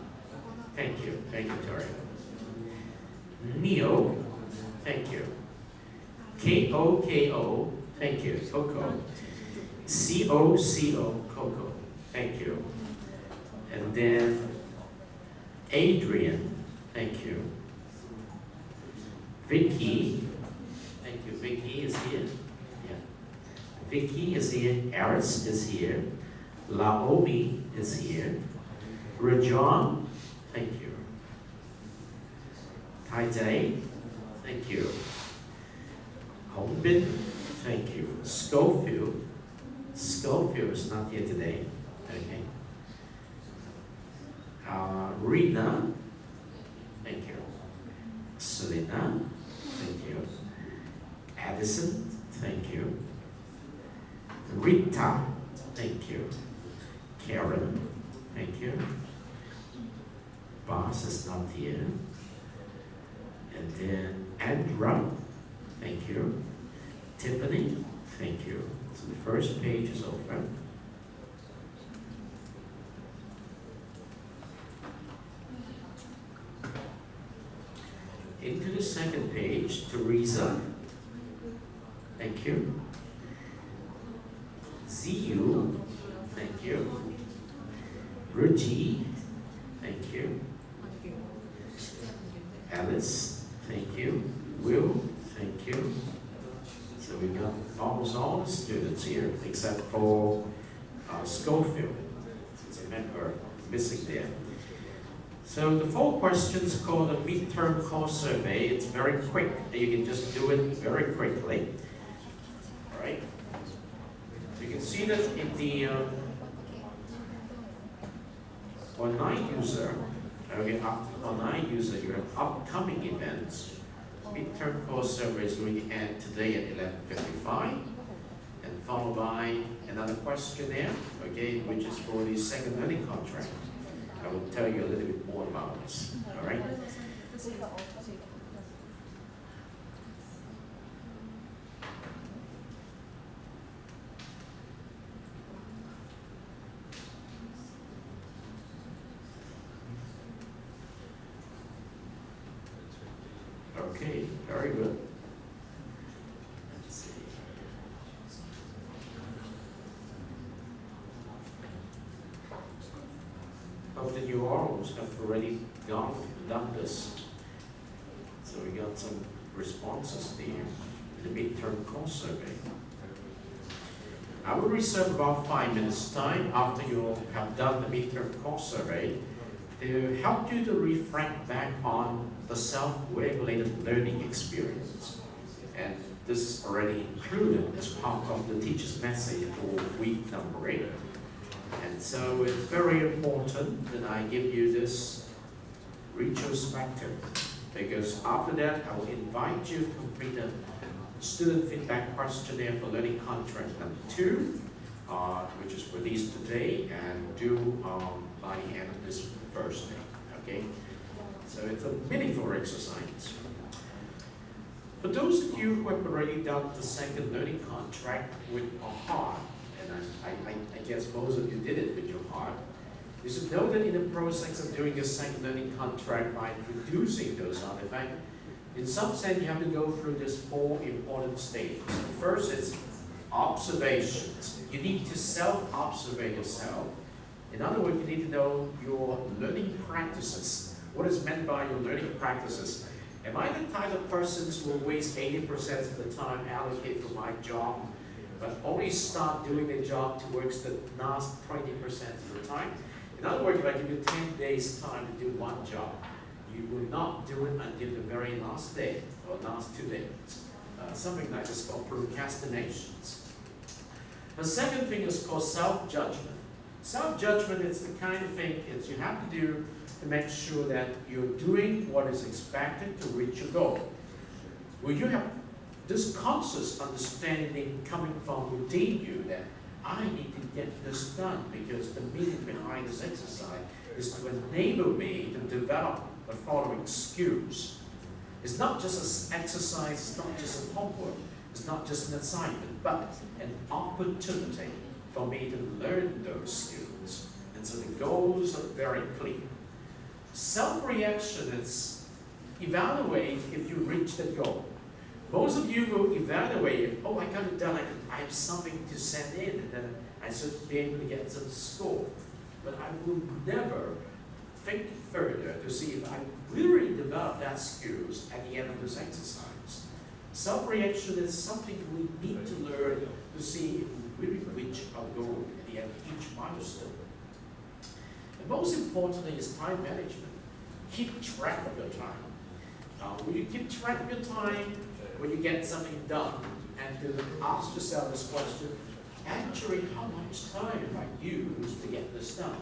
thank you. Thank you, Terry. Neo, thank you. KOKO, thank you. Coco. COCO, Coco, thank you. And then Adrian, thank you. Vicky, thank you. Vicky is here. Yeah. Vicky is here. Aris is here. Laomi is here. Rajan, thank you. Taizai, thank you. Hongbin, thank you. Schofield is not here today. Okay. Rina, thank you. Selena, thank you. Addison, thank you. Rita, thank you. Karen, thank you. Boss is not here. And then Andra, thank you. Tiffany, thank you. So the first page is over. Into the second page, Teresa, thank you. Ziyu, thank you. Ruji, thank you. Alice, thank you. Will, thank you. So we've got almost all the students here, except for Schofield. It's a member missing there. So the 4 questions called a midterm course survey. It's very quick. You can just do it very quickly. All right. So you can see that in the online user, online user, you have upcoming events. Midterm course survey is going to end today at 11:55, and followed by another questionnaire, okay, which is for the second learning contract. I will tell you a little bit more about this. All right. Okay, very good. Let's see. Hope that you all have already done this. So we got some responses there in the midterm course survey. I will reserve about 5 minutes time after you have done the midterm course survey to help you to reflect back on the self-regulated learning experience. And this is already included as part of the teacher's message for week number 8. And so it's very important that I give you this retrospective, because after that I will invite you to complete a student feedback questionnaire for learning contract number 2, which is released today and due by the end of this Thursday. Okay, so it's a meaningful exercise. For those of you who have already done the second learning contract with a heart, and I guess most of you did it with your heart, you should know that in the process of doing a second learning contract by producing those artifacts, in some sense you have to go through these 4 important stages. First, it's observations. You need to self-observe yourself. In other words, you need to know your learning practices. What is meant by your learning practices? Am I the type of person who will waste 80% of the time allocated for my job, but only start doing the job towards the last 20% of the time? In other words, if I give you 10 days time to do one job, you will not do it until the very last day or last 2 days. Something like this called procrastinations. The second thing is called self-judgment. Self-judgment is the kind of thing that you have to do to make sure that you're doing what is expected to reach your goal. Will you have this conscious understanding coming from within you that I need to get this done, because the meaning behind this exercise is to enable me to develop the following skills. It's not just an exercise, it's not just a homework. It's not just an assignment, but an opportunity for me to learn those skills. And so the goals are very clear. Self-reaction is evaluate if you reach the goal. Most of you will evaluate, oh, I got it done, I have something to send in, and then I should be able to get some score. But I will never think further to see if I really develop that skills at the end of this exercise. Self-reaction is something we need to learn to see if we really reach our goal at the end of each milestone. And most importantly is time management. Keep track of your time. When you keep track of your time, when you get something done, and to ask yourself this question, actually how much time have I used to get this done?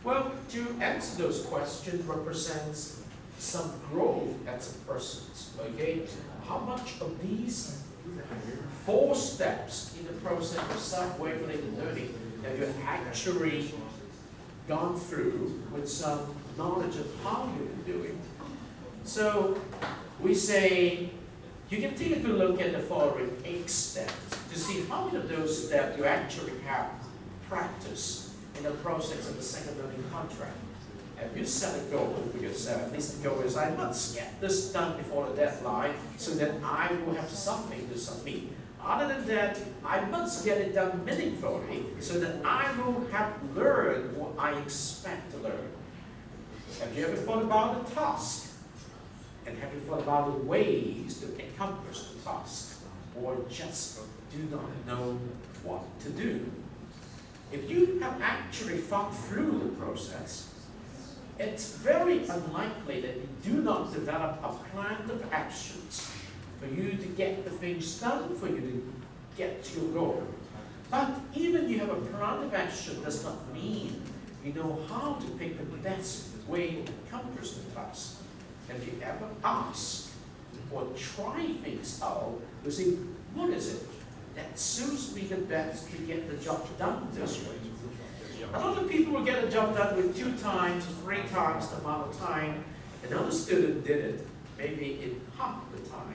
Well, to answer those questions represents some growth as a person, okay? How much of these 4 steps in the process of self-regulated learning have you actually gone through with some knowledge of how you've been doing? So we say you can take a good look at the following 8 steps to see how many of those steps you actually have practiced in the process of the second learning contract. Have you set a goal for yourself? At least the goal is I must get this done before the deadline so that I will have something to submit. Other than that, I must get it done meaningfully so that I will have learned what I expect to learn. Have you ever thought about the task? And have you thought about the ways to accomplish the task? Or just do not know what to do? If you have actually thought through the process, it's very unlikely that you do not develop a plan of actions for you to get the things done, for you to get to your goal. But even you have a plan of action does not mean you know how to pick the best way to accomplish the task. Have you ever asked or tried things out to see what is it that suits me the best to get the job done this way? A lot of people will get the job done with 2 times, 3 times the amount of time. Another student did it maybe in half the time.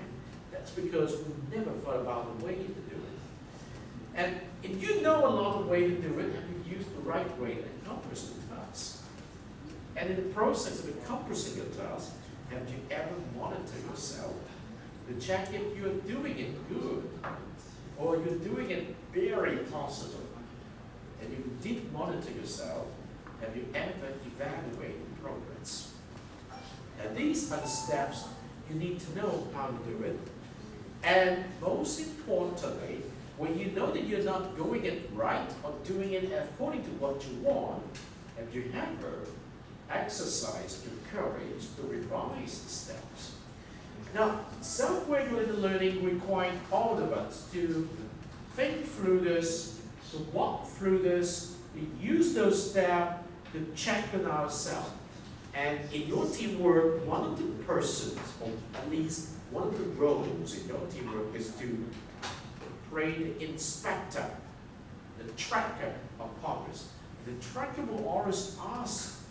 That's because we never thought about the way to do it. And if you know a lot of ways to do it, have you used the right way to accomplish the task? And in the process of accomplishing your task, have you ever monitored yourself to check if you're doing it good or you're doing it very positive? And you did monitor yourself, have you ever evaluated progress? Now these are the steps you need to know how to do it. And most importantly, when you know that you're not doing it right or doing it according to what you want, have you ever exercised your courage to revise the steps? Now, self-regulated learning requires all of us to think through this, to walk through this, to use those steps to check on ourselves. And in your teamwork, one of the persons, or at least one of the roles in your teamwork is to play the inspector, the tracker of progress. The tracker will always ask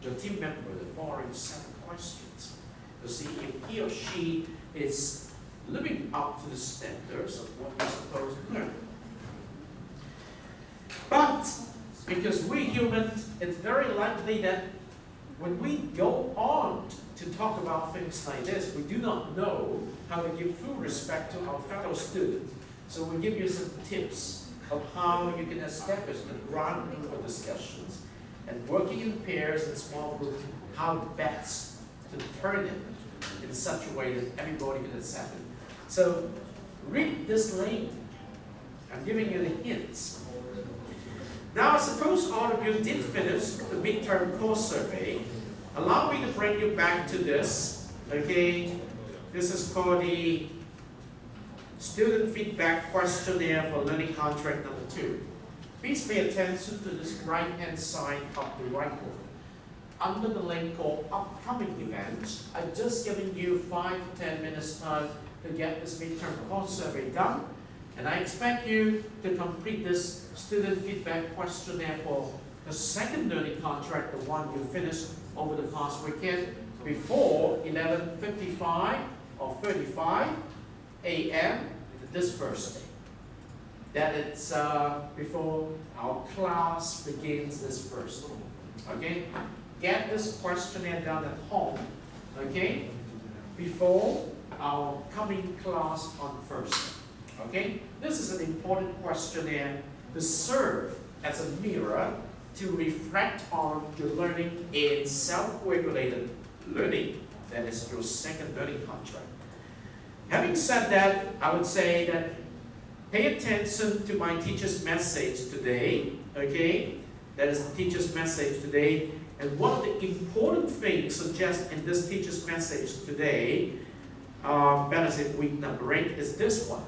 your team member the following 7 questions to see if he or she is living up to the standards of what you're supposed to learn. But because we're humans, it's very likely that when we go on to talk about things like this, we do not know how to give full respect to our fellow students. So we'll give you some tips of how you can establish the ground for discussions and working in pairs and small groups, how best to turn it in such a way that everybody can accept it. So read this link. I'm giving you the hints. Now, suppose all of you did finish the midterm course survey. Allow me to bring you back to this, okay? This is called the Student Feedback Questionnaire for Learning Contract number 2. Please pay attention to this right-hand side of the whiteboard. Under the link called Upcoming Events, I've just given you 5 to 10 minutes time to get this midterm course survey done. And I expect you to complete this student feedback questionnaire for the second learning contract, the one you finished over the past weekend, before 11:55 or 35. a.m. this Thursday. That it's before our class begins this Thursday. Okay? Get this questionnaire done at home. Okay? Before our coming class on Thursday. Okay? This is an important questionnaire to serve as a mirror to reflect on your learning in self-regulated learning. That is your second learning contract. Having said that, I would say that pay attention to my teacher's message today, okay? That is the teacher's message today. And one of the important things suggested in this teacher's message today, benefit week number 8, is this one.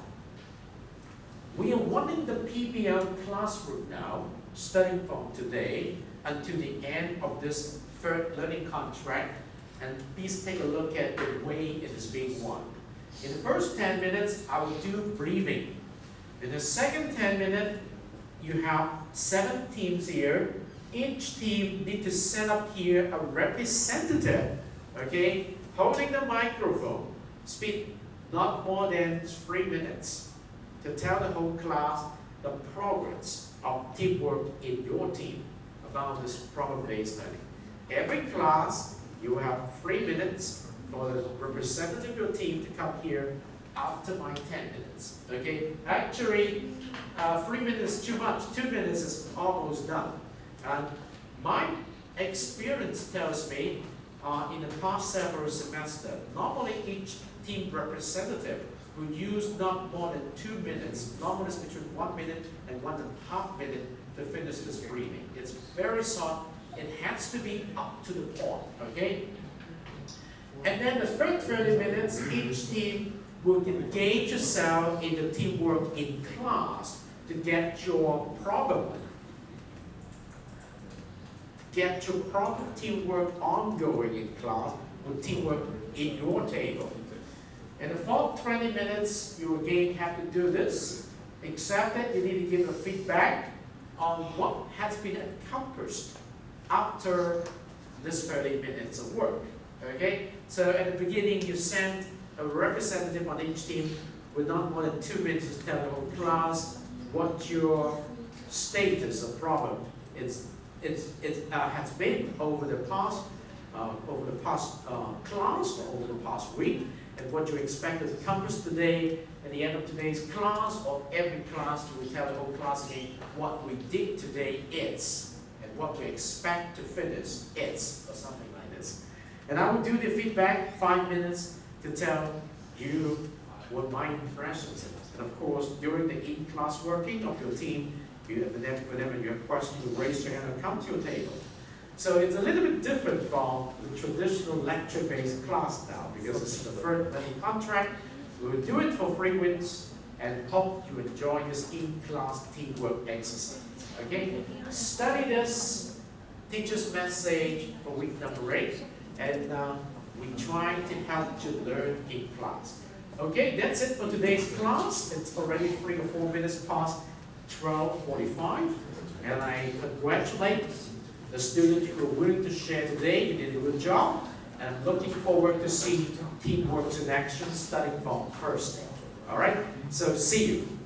We are wanting the PBL classroom now, starting from today until the end of this third learning contract. And please take a look at the way it is being won. In the first 10 minutes, I will do briefing. In the second 10 minutes, you have 7 teams here. Each team needs to set up here a representative, okay, holding the microphone, speak not more than 3 minutes to tell the whole class the progress of teamwork in your team about this problem-based learning. Every class, you have 3 minutes for the representative of your team to come here after my 10 minutes. Okay? Actually, 3 minutes is too much. 2 minutes is almost done. And my experience tells me in the past several semesters, normally each team representative will use not more than 2 minutes, normally it's between 1 minute and 1.5 minutes to finish this briefing. It's very short. It has to be up to the point, okay? And then the third 30 minutes, each team will engage yourself in the teamwork in class to get your problem teamwork ongoing in class with teamwork in your table. In the fourth 20 minutes, you again have to do this, except that you need to give a feedback on what has been accomplished after this 30 minutes of work. Okay? So at the beginning, you send a representative on each team with not more than 2 minutes to tell the whole class what your status of problem has been over the past class or over the past week, and what you expect to accomplish today at the end of today's class, or every class you will tell the whole class again what we did today is, and what we expect to finish is, or something like this. And I will do the feedback 5 minutes to tell you what my impressions is. And of course, during the in-class working of your team, whenever you have questions, you raise your hand and come to your table. So it's a little bit different from the traditional lecture-based class now, because it's the third learning contract. We will do it for 3 weeks and hope you enjoy this in-class teamwork exercise. Okay? Study this teacher's message for week number 8, and we try to help you learn in class. Okay, that's it for today's class. It's already 3 or 4 minutes past 12:45, and I congratulate the students who are willing to share today. You did a good job, and I'm looking forward to seeing teamwork in action starting from Thursday. All right, so see you.